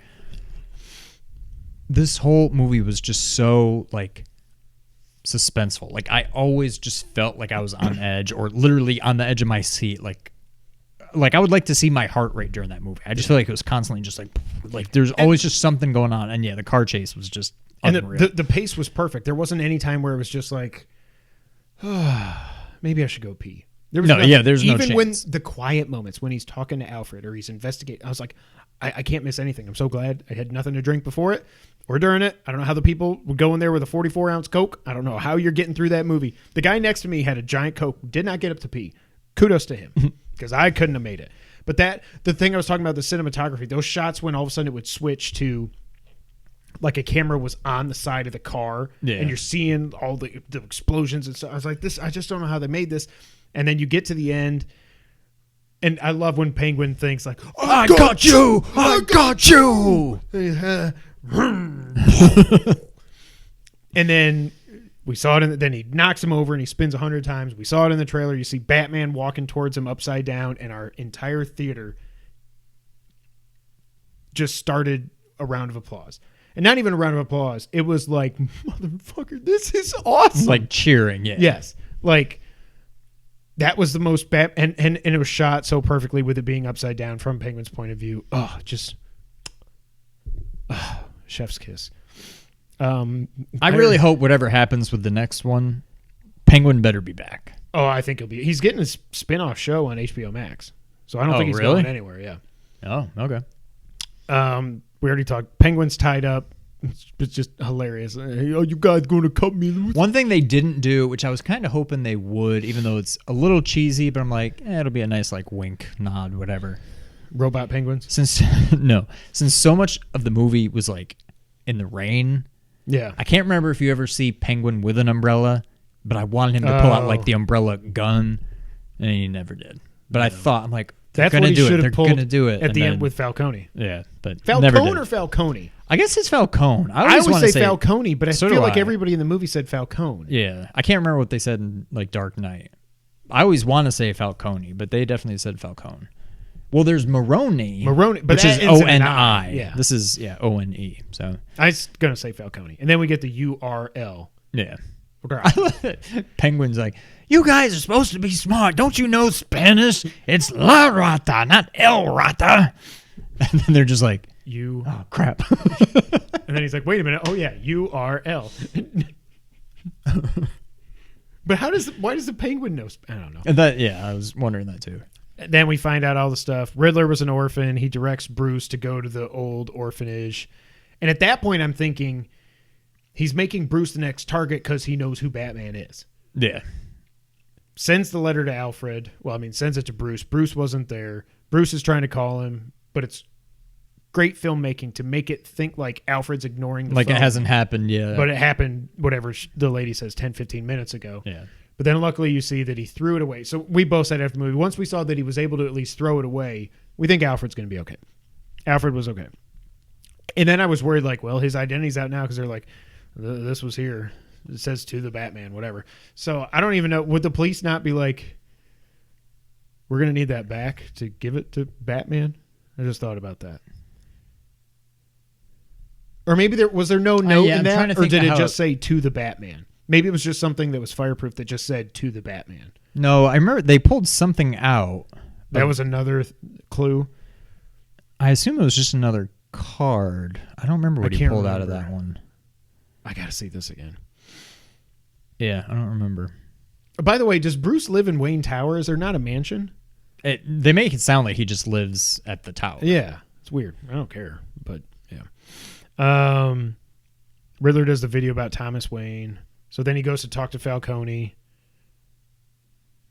This whole movie was just so, like, suspenseful. Like, I always just felt like I was on edge, or literally on the edge of my seat. Like I would like to see my heart rate during that movie. I just feel like it was constantly just like there's always just something going on. And yeah, the car chase was just And unreal. the pace was perfect. There wasn't any time where it was just like, maybe I should go pee. There was nothing. There's no even when chance. the quiet moments when he's talking to Alfred or he's investigating, I was like, I can't miss anything. I'm so glad I had nothing to drink before it or during it. I don't know how the people would go in there with a 44-ounce Coke. I don't know how you're getting through that movie. The guy next to me had a giant Coke, did not get up to pee. Kudos to him because I couldn't have made it. But the thing I was talking about, the cinematography, those shots when all of a sudden it would switch to like a camera was on the side of the car and you're seeing all the explosions and stuff. I was like, I just don't know how they made this. And then you get to the end. And I love when Penguin thinks like, I got you! I got you! And then we saw it then he knocks him over and he spins 100 times. We saw it in the trailer. You see Batman walking towards him upside down, and our entire theater just started a round of applause. And not even a round of applause. It was like, motherfucker, this is awesome. Like cheering, yeah. Yes. Like, that was the most and it was shot so perfectly with it being upside down from Penguin's point of view. Oh, just chef's kiss. I really hope whatever happens with the next one, Penguin better be back. Oh, I think he's getting his spin-off show on HBO Max. So I don't think he's really? going anywhere, yeah. Oh, okay. We already talked. Penguin's tied up. It's just hilarious. Hey, you guys going to cut me loose? One thing they didn't do, which I was kind of hoping they would, even though it's a little cheesy, but I'm like, it'll be a nice like wink, nod, whatever. Robot penguins? Since so much of the movie was like in the rain. Yeah. I can't remember if you ever see Penguin with an umbrella, but I wanted him to pull out like the umbrella gun, and he never did. But I thought, I'm like, they're That's what he do should it. have They're pulled gonna do it at the end with Falcone. Yeah, but never Falcone did. or Falcone? I guess it's Falcone. I always wanna say Falcone, but I So feel do like I. everybody in the movie said Falcone. Yeah, I can't remember what they said in like Dark Knight. I always want to say Falcone, but they definitely said Falcone. Well, there's Maroni, But which is that ends in an O-N-I. Yeah. This is O-N-E. So I was going to say Falcone. And then we get the URL. yeah. Okay. I love it. Penguin's like, you guys are supposed to be smart. Don't you know Spanish? It's La Rata, not El Rata. And then they're just like, oh, crap. And then he's like, wait a minute. Oh, yeah, URL. But why does the penguin know? I don't know. And I was wondering that too. Then we find out all the stuff. Riddler was an orphan. He directs Bruce to go to the old orphanage. And at that point, I'm thinking he's making Bruce the next target because he knows who Batman is. Yeah. Sends the letter to Alfred. Sends it to Bruce. Bruce wasn't there. Bruce is trying to call him, but it's great filmmaking to make it think like Alfred's ignoring the Like phone. it hasn't happened yet. But it happened, whatever the lady says, 10, 15 minutes ago. Yeah. But then luckily you see that he threw it away. So we both said after the movie, once we saw that he was able to at least throw it away, we think Alfred's going to be okay. Alfred was okay. And then I was worried, like, well, his identity's out now because they're like, this was here. It says to the Batman, whatever. So I don't even know. Would the police not be like, we're going to need that back to give it to Batman? I just thought about that. Or maybe was there no note in that? Or did it just say to the Batman? Maybe it was just something that was fireproof that just said to the Batman. No, I remember they pulled something out. That was another clue. I assume it was just another card. I don't remember what he pulled out of that one. I got to see this again. Yeah, I don't remember. By the way, does Bruce live in Wayne Tower? Is there not a mansion? They make it sound like he just lives at the tower. Yeah, it's weird. I don't care, but yeah. Riddler does the video about Thomas Wayne. So then he goes to talk to Falcone.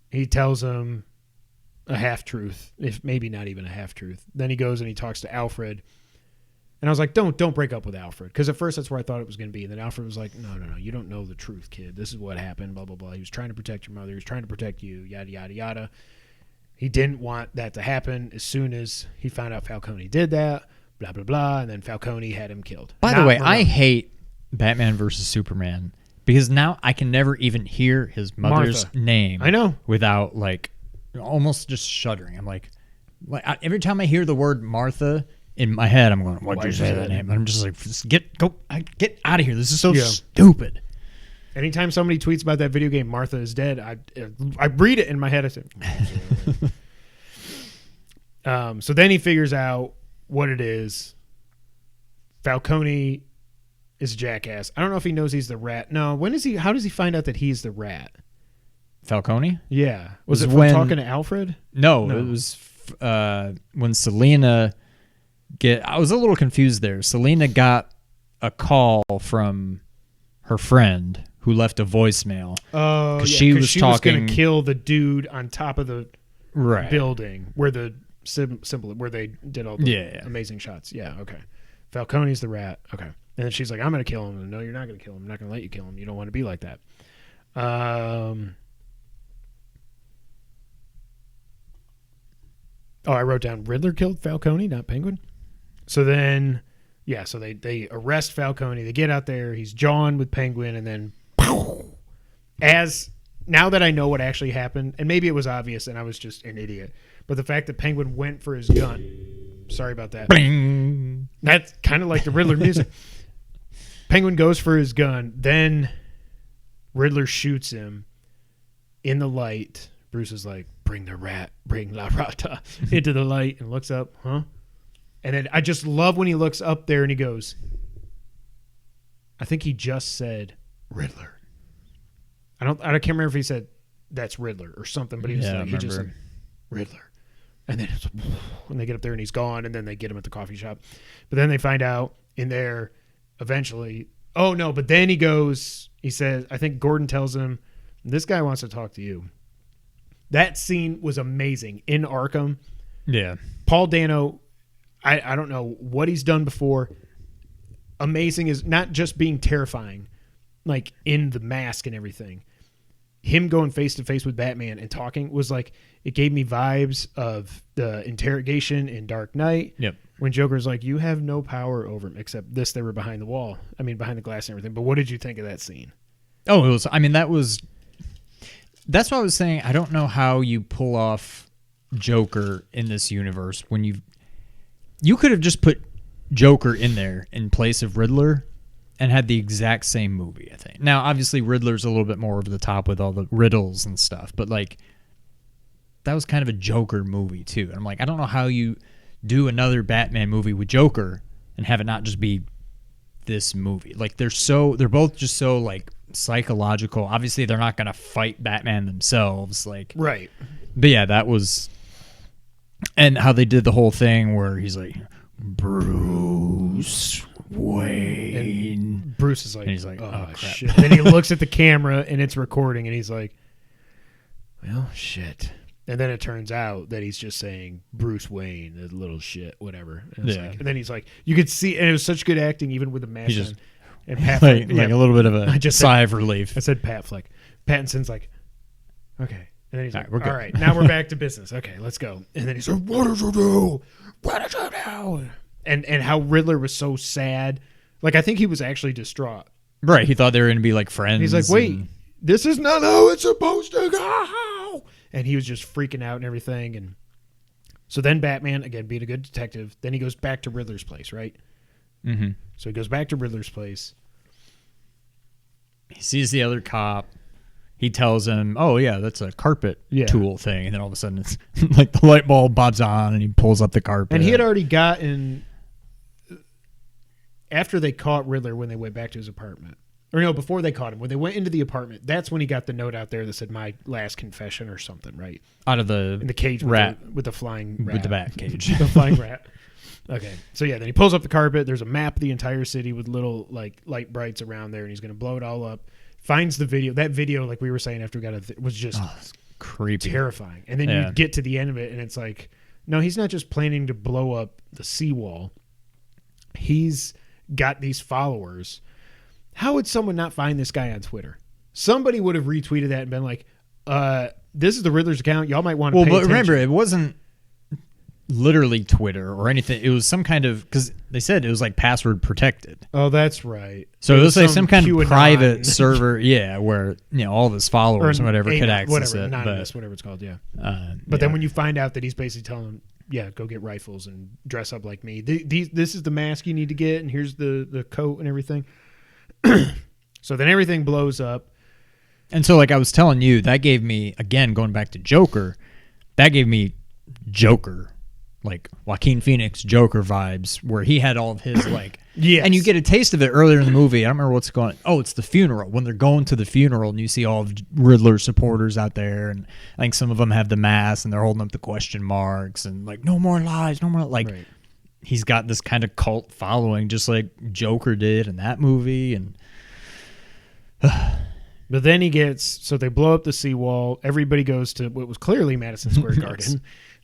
He tells him a half-truth, if maybe not even a half-truth. Then he goes and he talks to Alfred. And I was like, don't break up with Alfred. Because at first that's where I thought it was going to be. And then Alfred was like, no, you don't know the truth, kid. This is what happened, blah, blah, blah. He was trying to protect your mother. He was trying to protect you, yada, yada, yada. He didn't want that to happen. As soon as he found out Falcone did that, blah, blah, blah. And then Falcone had him killed. By the way, I hate Batman versus Superman. Because now I can never even hear his mother's name. I know. Without like almost just shuddering. I'm like every time I hear the word Martha in my head, I'm going, why'd you say that name? And I'm just like, get out of here. This is so stupid. Anytime somebody tweets about that video game, Martha is dead, I read it in my head. I say, so then he figures out what it is. Falcone is a jackass. I don't know if he knows he's the rat. No, how does he find out that he's the rat? Falcone? Yeah. Was it Was from when- talking to Alfred? No, it was when Selena I was a little confused there. Selena got a call from her friend who left a voicemail. Oh, yeah, she was going talking- to kill the dude on top of the Right. building where the symbol where they did all the Yeah. amazing shots. Yeah, okay. Falcone's the rat. Okay. And then she's like, I'm going to kill him. And, no, you're not going to kill him. I'm not going to let you kill him. You don't want to be like that. I wrote down Riddler killed Falcone, not Penguin. So then, yeah, so they arrest Falcone. They get out there. He's jawing with Penguin, and then now that I know what actually happened, and maybe it was obvious and I was just an idiot, but the fact that Penguin went for his gun. Sorry about that. Bing. That's kind of like the Riddler music. Penguin goes for his gun. Then Riddler shoots him in the light. Bruce is like, bring the rat, bring La Rata into the light, and looks up, huh? And then I just love when he looks up there and he goes, I think he just said Riddler. I can't remember if he said that's Riddler or something, but he was he just said Riddler. And then when they get up there and he's gone, and then they get him at the coffee shop. But then they find out in there eventually, oh no, but then he says, I think Gordon tells him, this guy wants to talk to you. That scene was amazing in Arkham. Yeah. Paul Dano, I don't know what he's done before. Amazing is not just being terrifying, like in the mask and everything. Him going face to face with Batman and talking was like, it gave me vibes of the interrogation in Dark Knight. Yep. When Joker's like, you have no power over him except this. They were behind the wall. I mean, behind the glass and everything. But what did you think of that scene? Oh, it was. I mean, that's what I was saying. I don't know how you pull off Joker in this universe when you could have just put Joker in there in place of Riddler and had the exact same movie, I think. Now, obviously, Riddler's a little bit more over the top with all the riddles and stuff, but like that was kind of a Joker movie too. And I'm like, I don't know how you do another Batman movie with Joker and have it not just be this movie. Like they're both just so like psychological. Obviously, they're not going to fight Batman themselves, like right. But yeah, that was, and how they did the whole thing where he's like, Bruce Wayne. And Bruce is like, and he's like, oh crap. shit. Then he looks at the camera and it's recording, and he's like, well, shit. And then it turns out that he's just saying Bruce Wayne, the little shit, whatever. And, Yeah. and then he's like, you could see, and it was such good acting, even with the mask He just- on. And Pat like, Fleck, like a little bit of a I just sigh of relief. I said Pat Fleck. Pattinson's like, okay. And then he's All like, right, we're good. all right, now we're back to business. Okay, let's go. And then he's like, what did you do? What did you do? And how Riddler was so sad. Like, I think he was actually distraught. Right, he thought they were going to be like friends. And he's like, wait, and- this is not how it's supposed to go. And he was just freaking out and everything. And so then Batman, again, being a good detective, then he goes back to Riddler's place, right? Mm-hmm. So he goes back to Riddler's place. He sees the other cop. He tells him, oh, yeah, that's a carpet tool thing. And then all of a sudden, it's like the light bulb bobs on and he pulls up the carpet. And he had already gotten, after they caught Riddler when they went back to his apartment. Or no, before they caught him. When they went into the apartment, that's when he got the note out there that said, my last confession or something, right? Out of the In the cage with rat. with the flying rat. With the bat cage. The flying rat. Okay. So yeah, then he pulls up the carpet. There's a map of the entire city with little like light brights around there, and he's going to blow it all up. Finds the video. That video, like we were saying after we got it, was just it's creepy. terrifying. And then you get to the end of it, and it's like, no, he's not just planning to blow up the seawall. He's got these followers. How would someone not find this guy on Twitter? Somebody would have retweeted that and been like, this is the Riddler's account. Y'all might want to pay attention. Remember, it wasn't literally Twitter or anything. It was some kind of, because they said it was like password protected. Oh, that's right. So it was like some kind of QAnon private server, where all of his followers or and whatever could access whatever, it. anonymous, whatever it's called, yeah. But then when you find out that he's basically telling them, yeah, go get rifles and dress up like me. This is the mask you need to get, and here's the coat and everything. So then everything blows up. And so, like I was telling you, that gave me, again, going back to Joker, that gave me Joker like Joaquin Phoenix Joker vibes, where he had all of his like, Yes. and you get a taste of it earlier in the movie. I don't remember what's going on. Oh, it's the funeral, when they're going to the funeral and you see all of Riddler's supporters out there, and I think some of them have the mask and they're holding up the question marks and like, no more lies, no more, like, Right. he's got this kind of cult following just like Joker did in that movie. And But then so they blow up the seawall. Everybody goes to what was clearly Madison Square Garden.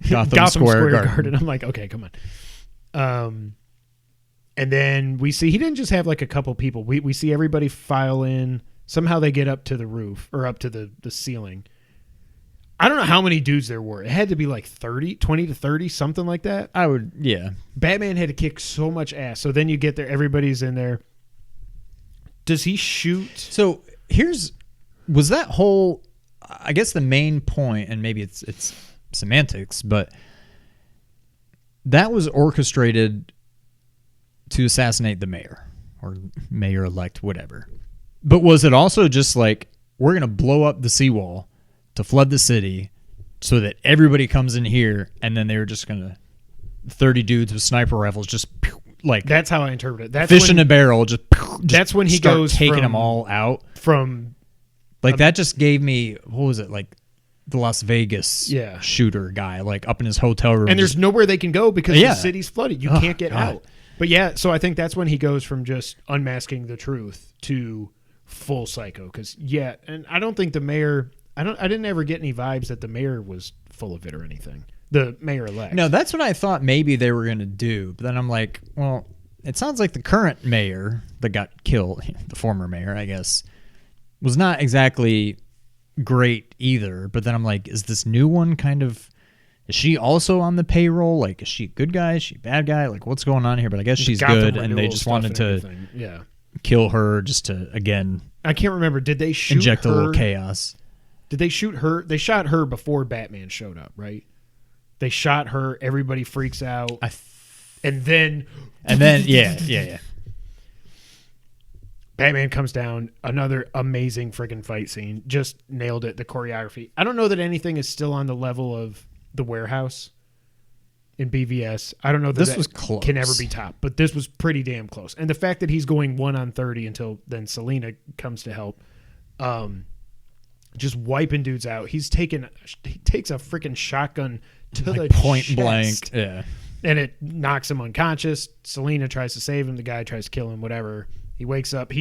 Gotham Square Garden. I'm like, okay, come on. And then we see he didn't just have like a couple people. We see everybody file in. Somehow they get up to the roof or up to the ceiling. I don't know how many dudes there were. It had to be like 20 to 30, something like that. yeah. Batman had to kick so much ass. So then you get there, everybody's in there. Does he shoot? So was that whole, I guess the main point, and maybe it's semantics, but that was orchestrated to assassinate the mayor or mayor-elect, whatever. But was it also just like, we're going to blow up the seawall to flood the city so that everybody comes in here, and then they were just going to 30 dudes with sniper rifles just like That's how I interpret it. That's fish in a barrel, just that's when he start goes taking from- them all out. from Like that just gave me, what was it, like the Las Vegas Yeah. shooter guy, like up in his hotel room. and there's nowhere they can go because Yeah. the city's flooded. You Oh, can't get God. out. But yeah, so I think that's when he goes from just unmasking the truth to full psycho. Because and I don't think the mayor. I didn't ever get any vibes that the mayor was full of it or anything. The mayor elect. No, that's what I thought maybe they were going to do. But then I'm like, well, it sounds like the current mayor that got killed, the former mayor, I guess, was not exactly great either. But then I'm like, is this new one is she also on the payroll? Like, is she a good guy? Is she a bad guy? Like, what's going on here? But I guess she's Gotham good, and they renewal just stuff wanted and to everything. Yeah. kill her just to, again, I can't remember. Did they shoot inject her? a little chaos. Did they shoot her? They shot her before Batman showed up, right? They shot her. Everybody freaks out. And then yeah. Batman comes down. Another amazing friggin' fight scene. Just nailed it. The choreography. I don't know that anything is still on the level of The Warehouse in BVS. I don't know that This that was close. can ever be topped, but this was pretty damn close. And the fact that he's going 1-on-30 until then Selina comes to help, just wiping dudes out. He takes a freaking shotgun to Like the point chest, blank. Yeah. and it knocks him unconscious. Selina tries to save him. The guy tries to kill him. Whatever. He wakes up.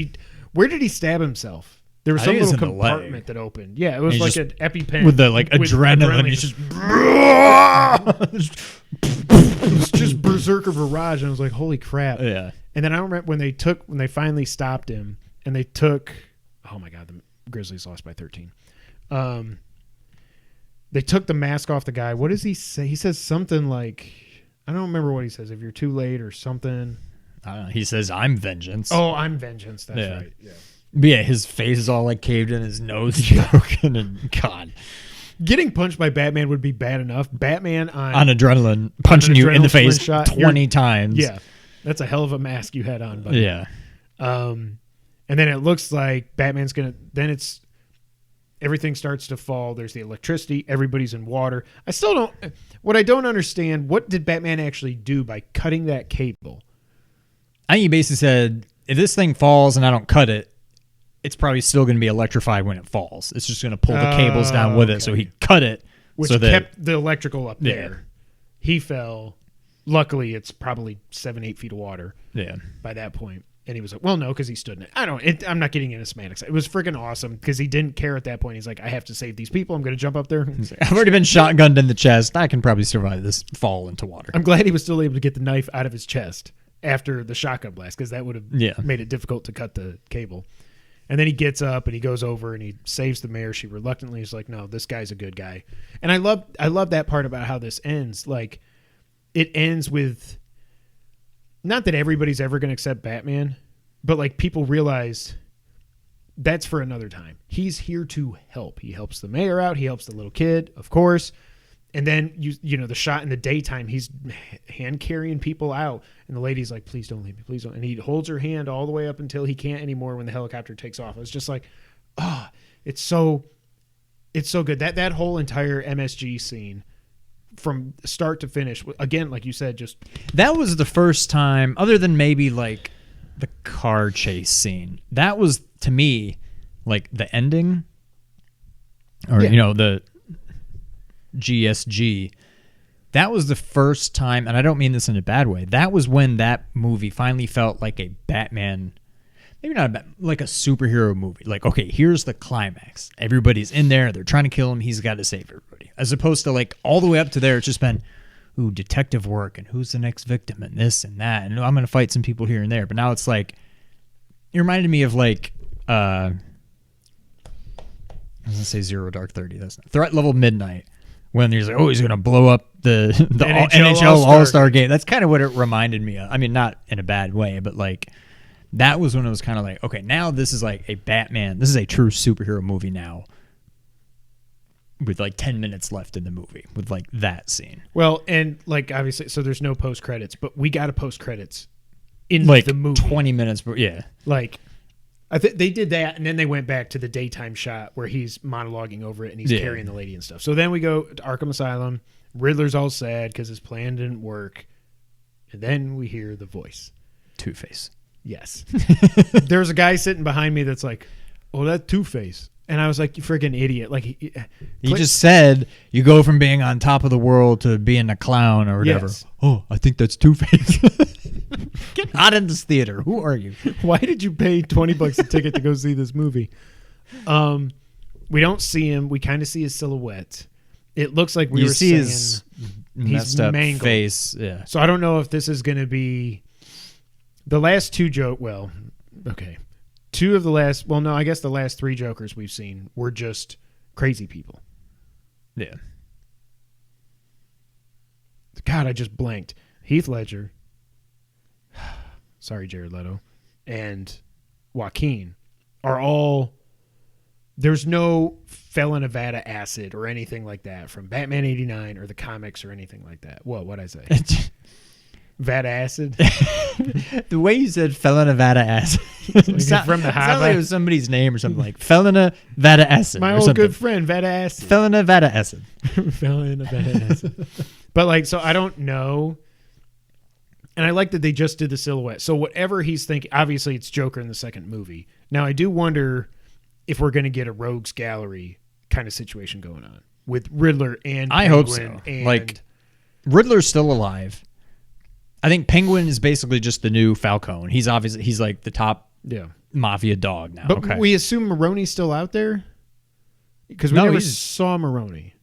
Where did he stab himself? There was I some think it's little in the leg. compartment that opened. Yeah, it was And like he's an EpiPen with the like with adrenaline. He's just it was just berserker barrage, and I was like, "Holy crap!" yeah. And then I remember when they finally stopped him, and they took. Oh my God, the Grizzlies lost by 13. They took the mask off the guy. What does he say? He says something like, I don't remember what he says. If you're too late or something. I don't know. He says, "I'm vengeance." Oh, I'm vengeance. That's Yeah. right. Yeah. But yeah, his face is all like caved in, his nose is broken, and God, Getting punched by Batman would be bad enough. Batman on adrenaline, punching you in the adrenaline face slingshot, 20 times. Yeah, that's a hell of a mask you had on, buddy. Yeah. And then it looks like Batman's gonna. Then everything starts to fall. There's the electricity. Everybody's in water. I still don't. What I don't understand. What did Batman actually do by cutting that cable? I think he basically said, if this thing falls and I don't cut it, it's probably still going to be electrified when it falls. It's just going to pull the cables down with it. So he cut it. Which so that, kept the electrical up Yeah. there. He fell. Luckily, it's probably 7-8 feet of water yeah. by that point. And he was like, well, no, because he stood in it. I'm not getting into semantics. It was freaking awesome because he didn't care at that point. He's like, I have to save these people. I'm going to jump up there. I've already been shotgunned in the chest. I can probably survive this fall into water. I'm glad he was still able to get the knife out of his chest after the shotgun blast because that would have made it difficult to cut the cable. And then he gets up and he goes over and he saves the mayor. She reluctantly is like, no, this guy's a good guy. And I love that part about how this ends. Like, it ends with, not that everybody's ever going to accept Batman, but like people realize that's for another time. He's here to help. He helps the mayor out. He helps the little kid, of course. And then, you know, the shot in the daytime, he's hand carrying people out. And the lady's like, please don't leave me. Please don't. And he holds her hand all the way up until he can't anymore when the helicopter takes off. It's just like, it's so good. That whole entire MSG scene from start to finish. Again, like you said, just That was the first time, other than maybe like the car chase scene. That was to me like the ending, or the GSG. That was the first time, and I don't mean this in a bad way. That was when that movie finally felt like a Batman, maybe not like a superhero movie. Like, okay, here's the climax. Everybody's in there. They're trying to kill him. He's got to save everybody. As opposed to like all the way up to there, it's just been, ooh, detective work and who's the next victim and this and that. And I'm going to fight some people here and there. But now it's like, it reminded me of like, I was going to say Zero Dark 30. That's not Threat Level Midnight. When he's like, oh, he's going to blow up the NHL All-Star game. That's kind of what it reminded me of. I mean, not in a bad way, but like that was when it was kind of like, okay, now this is like a Batman. This is a true superhero movie now with like 10 minutes left in the movie with like that scene. Well, and like obviously, so there's no post-credits, but we got a post-credits in like the movie. 20 minutes, but yeah. Like, I think they did that, and then they went back to the daytime shot where he's monologuing over it and he's carrying the lady and stuff. So then we go to Arkham Asylum. Riddler's all sad because his plan didn't work. And then we hear the voice. Two-Face. Yes. There's a guy sitting behind me that's like, oh, that's Two-Face. And I was like, you freaking idiot. Like he just said you go from being on top of the world to being a clown or whatever. Yes. Oh, I think that's Two-Face. Get out of this theater. Who are you? Why did you pay $20 a ticket to go see this movie? We don't see him. We kind of see his silhouette. It looks like we were see saying his he's messed up mangled. face. Yeah. So I don't know if this is going to be the last two Well, okay. Two of the last. Well, no, I guess the last three Jokers we've seen were just crazy people. Yeah. God, I just blanked. Heath Ledger. Sorry, Jared Leto. And Joaquin are all. There's no fell in Nevada acid or anything like that from Batman 89 or the comics or anything like that. What'd I say? Vada acid? The way you said Felina Nevada acid. Like from the it sounded Hava? like it was somebody's name or something like Felina Nevada acid. My or old something. good friend, Vada acid. Felina Nevada acid. Felina Vada acid. But like, so I don't know. And I like that they just did the silhouette. So whatever he's thinking, obviously it's Joker in the second movie. Now I do wonder if we're going to get a Rogues Gallery kind of situation going on with Riddler and I hope so. And like Riddler's still alive. I think Penguin is basically just the new Falcone. He's like the top mafia dog now. But okay. we assume Maroni's still out there? Because we never saw Maroni.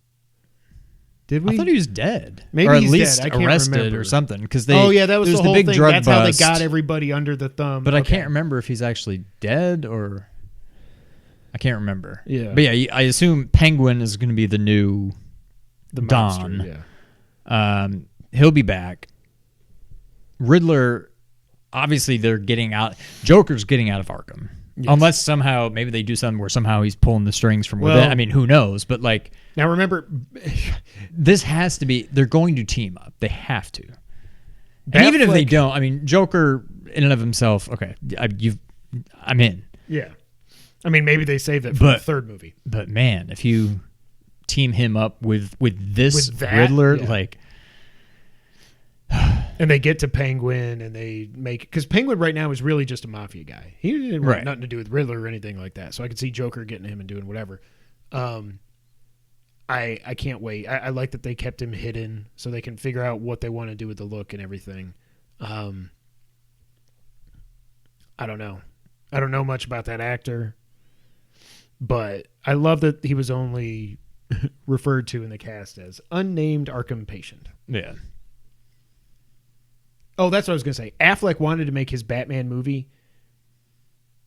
Did we? I thought he was dead. Maybe or at he's least dead. I can't arrested remember. or something. Because that was the whole big thing. drug That's bust. how they got everybody under the thumb. But I can't remember if he's actually dead or... I can't remember. Yeah. But yeah, I assume Penguin is going to be the new monster, Don. Yeah. He'll be back. Riddler, obviously they're getting out. Joker's getting out of Arkham. Yes. Unless somehow, maybe they do something where somehow he's pulling the strings from within. I mean, who knows? But like... Now remember... this has to be... They're going to team up. They have to. And even if they don't, I mean, Joker in and of himself, okay, I'm in. Yeah. I mean, maybe they save it for the third movie. But man, if you team him up with this Riddler, like... And they get to Penguin and they make... Because Penguin right now is really just a mafia guy. He didn't want nothing to do with Riddler or anything like that. So I could see Joker getting him and doing whatever. I can't wait. I like that they kept him hidden so they can figure out what they want to do with the look and everything. I don't know. I don't know much about that actor. But I love that he was only referred to in the cast as unnamed Arkham patient. Yeah. Oh, that's what I was going to say. Affleck wanted to make his Batman movie.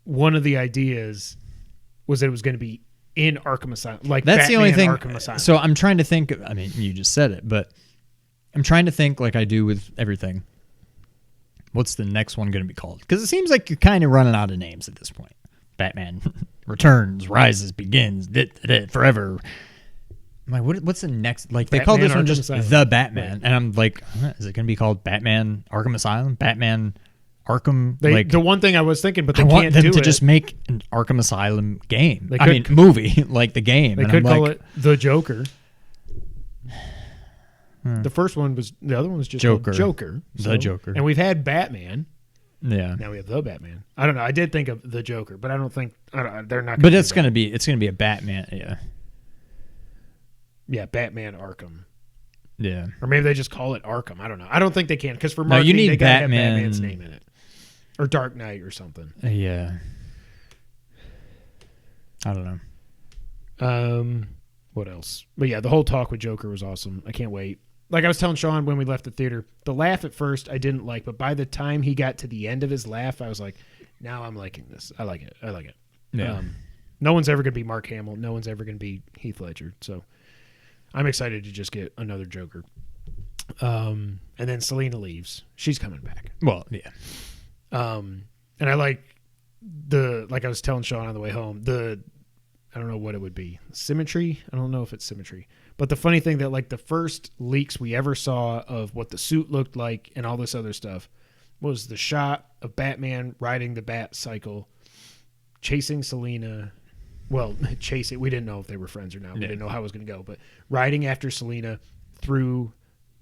One of the ideas was that it was going to be in Arkham Asylum. Like that's Batman the only thing. Arkham Asylum. So I'm trying to think. I mean, you just said it, but I'm trying to think like I do with everything. What's the next one going to be called? Because it seems like you're kind of running out of names at this point. Batman Returns, Rises, Begins, Forever. I'm like, what's the next? Like, they call this one just Asylum. The Batman. Right. And I'm like, is it going to be called Batman Arkham Asylum? Batman Arkham? The one thing I was thinking, but they can't do it. I want them to just make an Arkham Asylum game. I mean, movie, like the game. They could call it The Joker. The first one was the other one was just Joker. called Joker. The Joker. And we've had Batman. Yeah. Now we have the Batman. I don't know. I did think of the Joker, but I don't think they're not. But it's gonna be a Batman. Yeah. Yeah, Batman Arkham. Yeah. Or maybe they just call it Arkham. I don't know. I don't think they can because for No, marketing you need they gotta have Batman. Batman's name in it, or Dark Knight or something. Yeah. I don't know. What else? But yeah, the whole talk with Joker was awesome. I can't wait. Like I was telling Sean when we left the theater, the laugh at first I didn't like, but by the time he got to the end of his laugh, I was like, now I'm liking this. I like it. I like it. Yeah. No one's ever going to be Mark Hamill. No one's ever going to be Heath Ledger. So I'm excited to just get another Joker. And then Selena leaves. She's coming back. Well, yeah. And I like like I was telling Sean on the way home, I don't know what it would be. Symmetry? I don't know if it's symmetry. But the funny thing that like the first leaks we ever saw of what the suit looked like and all this other stuff was the shot of Batman riding the Bat cycle, chasing Selena. Well, chasing. We didn't know if they were friends or not. We didn't know how it was going to go. But riding after Selena through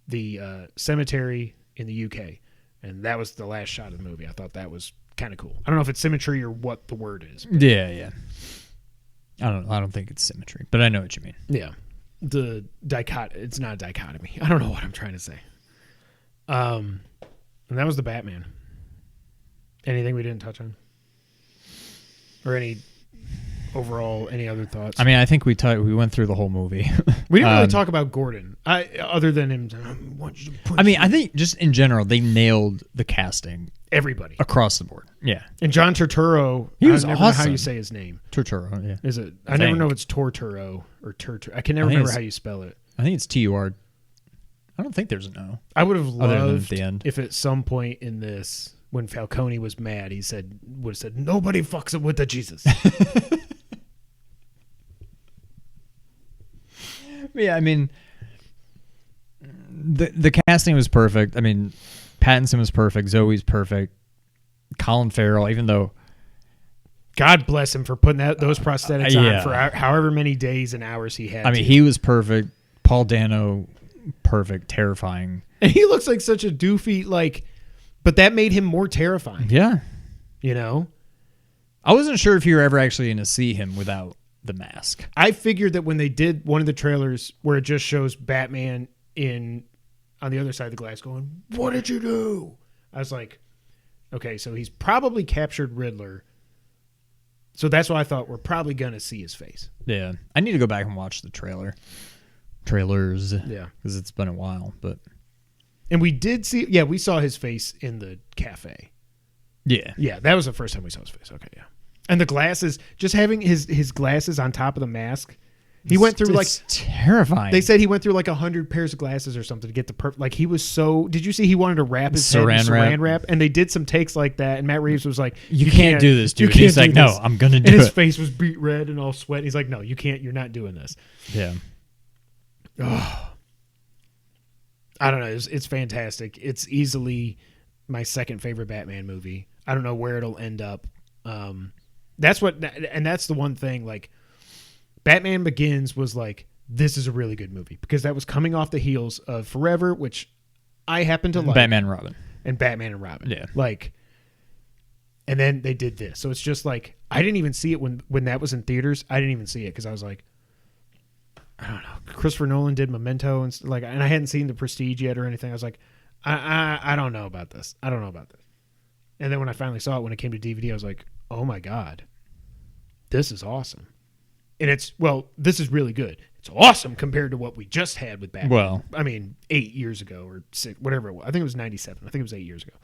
the cemetery in the UK. And that was the last shot of the movie. I thought that was kind of cool. I don't know if it's symmetry or what the word is. Yeah. I don't think it's symmetry, but I know what you mean. Yeah. It's not a dichotomy. I don't know what I'm trying to say. And that was the Batman. Anything we didn't touch on? Or any other thoughts? I mean, I think we went through the whole movie. We didn't really talk about Gordon. Other than him, I want you to punch I mean, you." I think just in general, they nailed the casting Everybody. across the board. Yeah. And John Turturro, He was I never know how awesome. you say his name. Turturro, yeah. Is it? I I never think. know if it's Torturo or Turturro. I can never I think remember it's- how you spell it. I think it's TUR. I don't think there's an O. I would have Other than at loved the end. if at some point in this, when Falcone was mad, he would have said, "Nobody fucks it with the Jesus." Yeah, I mean, the casting was perfect. I mean, Pattinson was perfect. Zoe's perfect. Colin Farrell, even though God bless him for putting those prosthetics yeah. on for however many days and hours he had. I mean, he was perfect. Paul Dano, perfect, terrifying. And he looks like such a doofy, but that made him more terrifying. Yeah. You know? I wasn't sure if you were ever actually going to see him without the mask. I figured that when they did one of the trailers where it just shows Batman on the other side of the glass going, "What did you do?" I was like, okay, so he's probably captured Riddler. So that's why I thought we're probably going to see his face. Yeah. I need to go back and watch the trailers. Yeah. Because it's been a while, but And we did see, we saw his face in the cafe. yeah. Yeah, that was the first time we saw his face. Okay, yeah. And the glasses, just having his glasses on top of the mask. He went through It's terrifying. they said he went through 100 pairs of glasses or something to get the perfect. He was so. Did you see he wanted to wrap his head in Saran wrap? And they did some takes like that. And Matt Reeves was like, You can't do this, dude. You can't He's do like, no, this." I'm going to And do his it. face was beat red and all sweat. He's like, no, you can't. You're not doing this. Yeah. Oh. I don't know. It's fantastic. It's easily my second favorite Batman movie. I don't know where it'll end up. That's the one thing. Batman Begins was this is a really good movie because that was coming off the heels of Forever, which I happen to like, Batman and Robin. and Batman and Robin. Yeah. And then they did this. So it's just I didn't even see it when that was in theaters. I didn't even see it because I was like, I don't know. Christopher Nolan did Memento and and I hadn't seen The Prestige yet or anything. I was like, I don't know about this. I don't know about this. And then when I finally saw it, when it came to DVD, I was like, oh my God, this is awesome. And this is really good. It's awesome compared to what we just had with Batman. Well, I mean, 8 years ago or 6, whatever it was. I think it was 97. I think it was 8 years ago.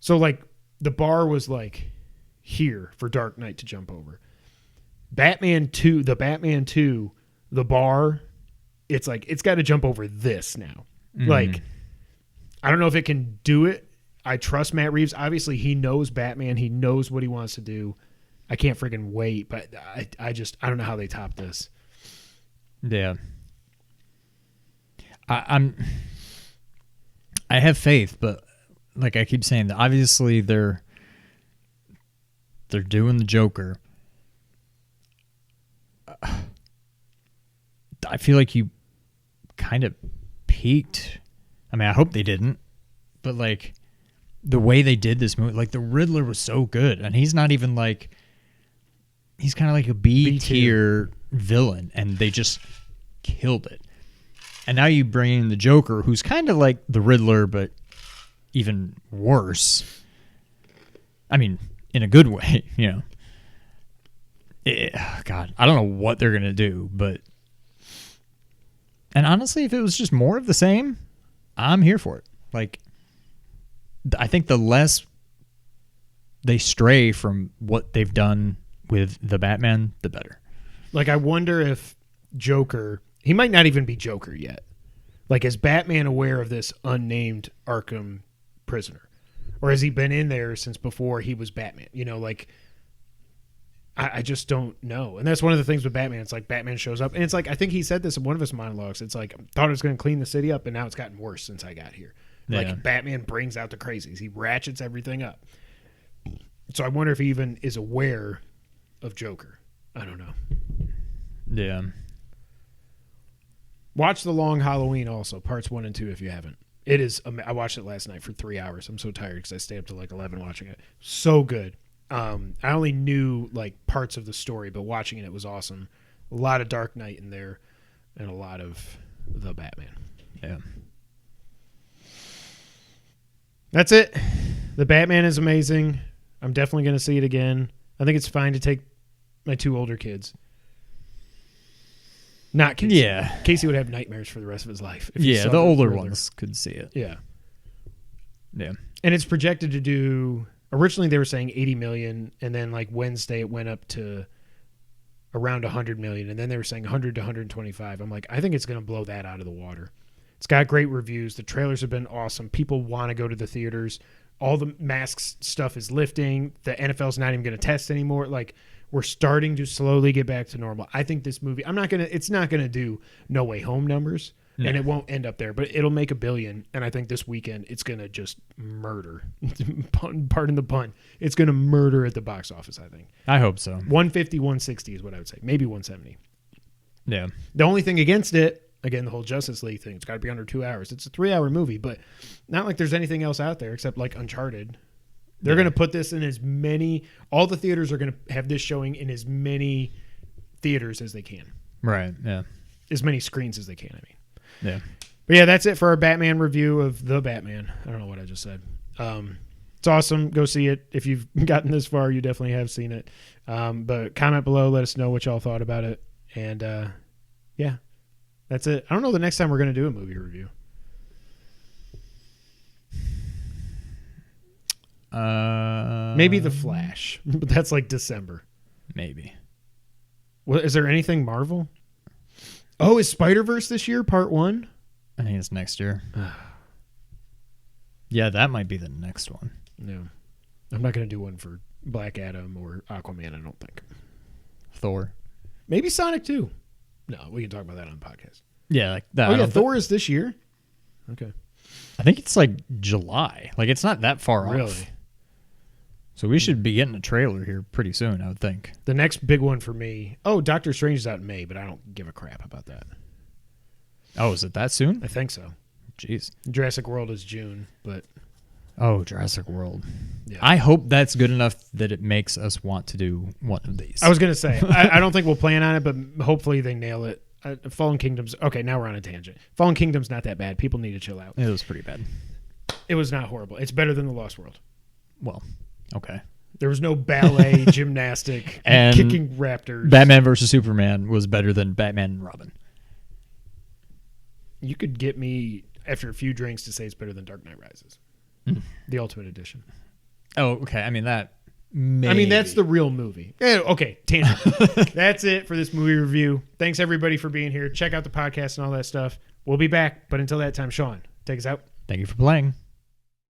So the bar was here for Dark Knight to jump over. Batman 2, the bar, it's it's got to jump over this now. I don't know if it can do it. I trust Matt Reeves. Obviously, he knows Batman. He knows what he wants to do. I can't freaking wait, but I don't know how they top this. yeah. I have faith, but I keep saying that obviously they're doing the Joker. I feel like you kind of peaked. I mean, I hope they didn't, but like the way they did this movie, like the Riddler was so good, and he's not even like, he's kind of like a B tier villain, and they just killed it. And now you bring in the Joker, who's kind of like the Riddler, but even worse. I mean, in a good way, you know. God, I don't know what they're going to do, but... And honestly, if it was just more of the same, I'm here for it. Like, I think the less they stray from what they've done with the Batman, the better. Like, I wonder if Joker... He might not even be Joker yet. Like, is Batman aware of this unnamed Arkham prisoner? Or has he been in there since before he was Batman? You know, like... I just don't know. And that's one of the things with Batman. It's like Batman shows up. And it's like, I think he said this in one of his monologues. It's like, I thought it was going to clean the city up, and now it's gotten worse since I got here. Yeah. Like, Batman brings out the crazies. He ratchets everything up. So I wonder if he even is aware of Joker. I don't know. Yeah. Watch The Long Halloween also, parts 1 and 2 if you haven't. It is. I watched it last night for 3 hours. I'm so tired because I stayed up till like 11 watching it. So good. I only knew like parts of the story, but watching it was awesome. A lot of Dark Knight in there, and a lot of the Batman. Yeah. That's it. The Batman is amazing. I'm definitely going to see it again. I think it's fine to take my 2 older kids. Not Casey. Yeah. Casey would have nightmares for the rest of his life. If he Yeah, saw the older Riddler. ones could see it. Yeah. Yeah. And it's projected to do... Originally, they were saying 80 million, and then like Wednesday, it went up to around 100 million, and then they were saying 100 to 125. I'm like, I think it's going to blow that out of the water. It's got great reviews. The trailers have been awesome. People want to go to the theaters. All the masks stuff is lifting. The NFL's not even going to test anymore. Like, we're starting to slowly get back to normal. I think this movie, it's not going to do No Way Home numbers. No. And it won't end up there, but it'll make $1 billion. And I think this weekend it's going to just murder. Pardon the pun. It's going to murder at the box office, I think. I hope so. 150, 160 is what I would say. Maybe 170. Yeah. The only thing against it, again, the whole Justice League thing, it's got to be under 2 hours. It's a 3-hour movie, but not like there's anything else out there except like Uncharted. They're going to put this in as many, all the theaters are going to have this showing in as many theaters as they can. Right. Yeah. As many screens as they can, I mean. Yeah. But yeah, that's it for our Batman review of The Batman. I don't know what I just said. It's awesome. Go see it. If you've gotten this far, you definitely have seen it. But comment below. Let us know what y'all thought about it. And yeah, that's it. I don't know the next time we're going to do a movie review. Maybe The Flash. But that's like December. Maybe. Well, is there anything Marvel? Oh, is Spider-Verse this year, part 1? I think it's next year. Yeah, that might be the next one. No. I'm not going to do one for Black Adam or Aquaman, I don't think. Thor. Maybe Sonic 2. No, we can talk about that on the podcast. Yeah, like that. Oh, yeah, Thor is this year? Okay. I think it's like July. Like, it's not that far off. Really? So we should be getting a trailer here pretty soon, I would think. The next big one for me... Oh, Doctor Strange is out in May, but I don't give a crap about that. Oh, is it that soon? I think so. Jeez. Jurassic World is June, but... Oh, Jurassic World. Yeah. I hope that's good enough that it makes us want to do one of these. I was going to say, I don't think we'll plan on it, but hopefully they nail it. Fallen Kingdoms... Okay, now we're on a tangent. Fallen Kingdom's not that bad. People need to chill out. It was pretty bad. It was not horrible. It's better than The Lost World. Well, okay. There was no ballet, gymnastic, and kicking raptors. Batman versus Superman was better than Batman and Robin. You could get me, after a few drinks, to say it's better than Dark Knight Rises. The Ultimate Edition. Oh, okay. I mean, that... Maybe. I mean, that's the real movie. Yeah, okay, tangent. That's it for this movie review. Thanks, everybody, for being here. Check out the podcast and all that stuff. We'll be back. But until that time, Sean, take us out. Thank you for playing.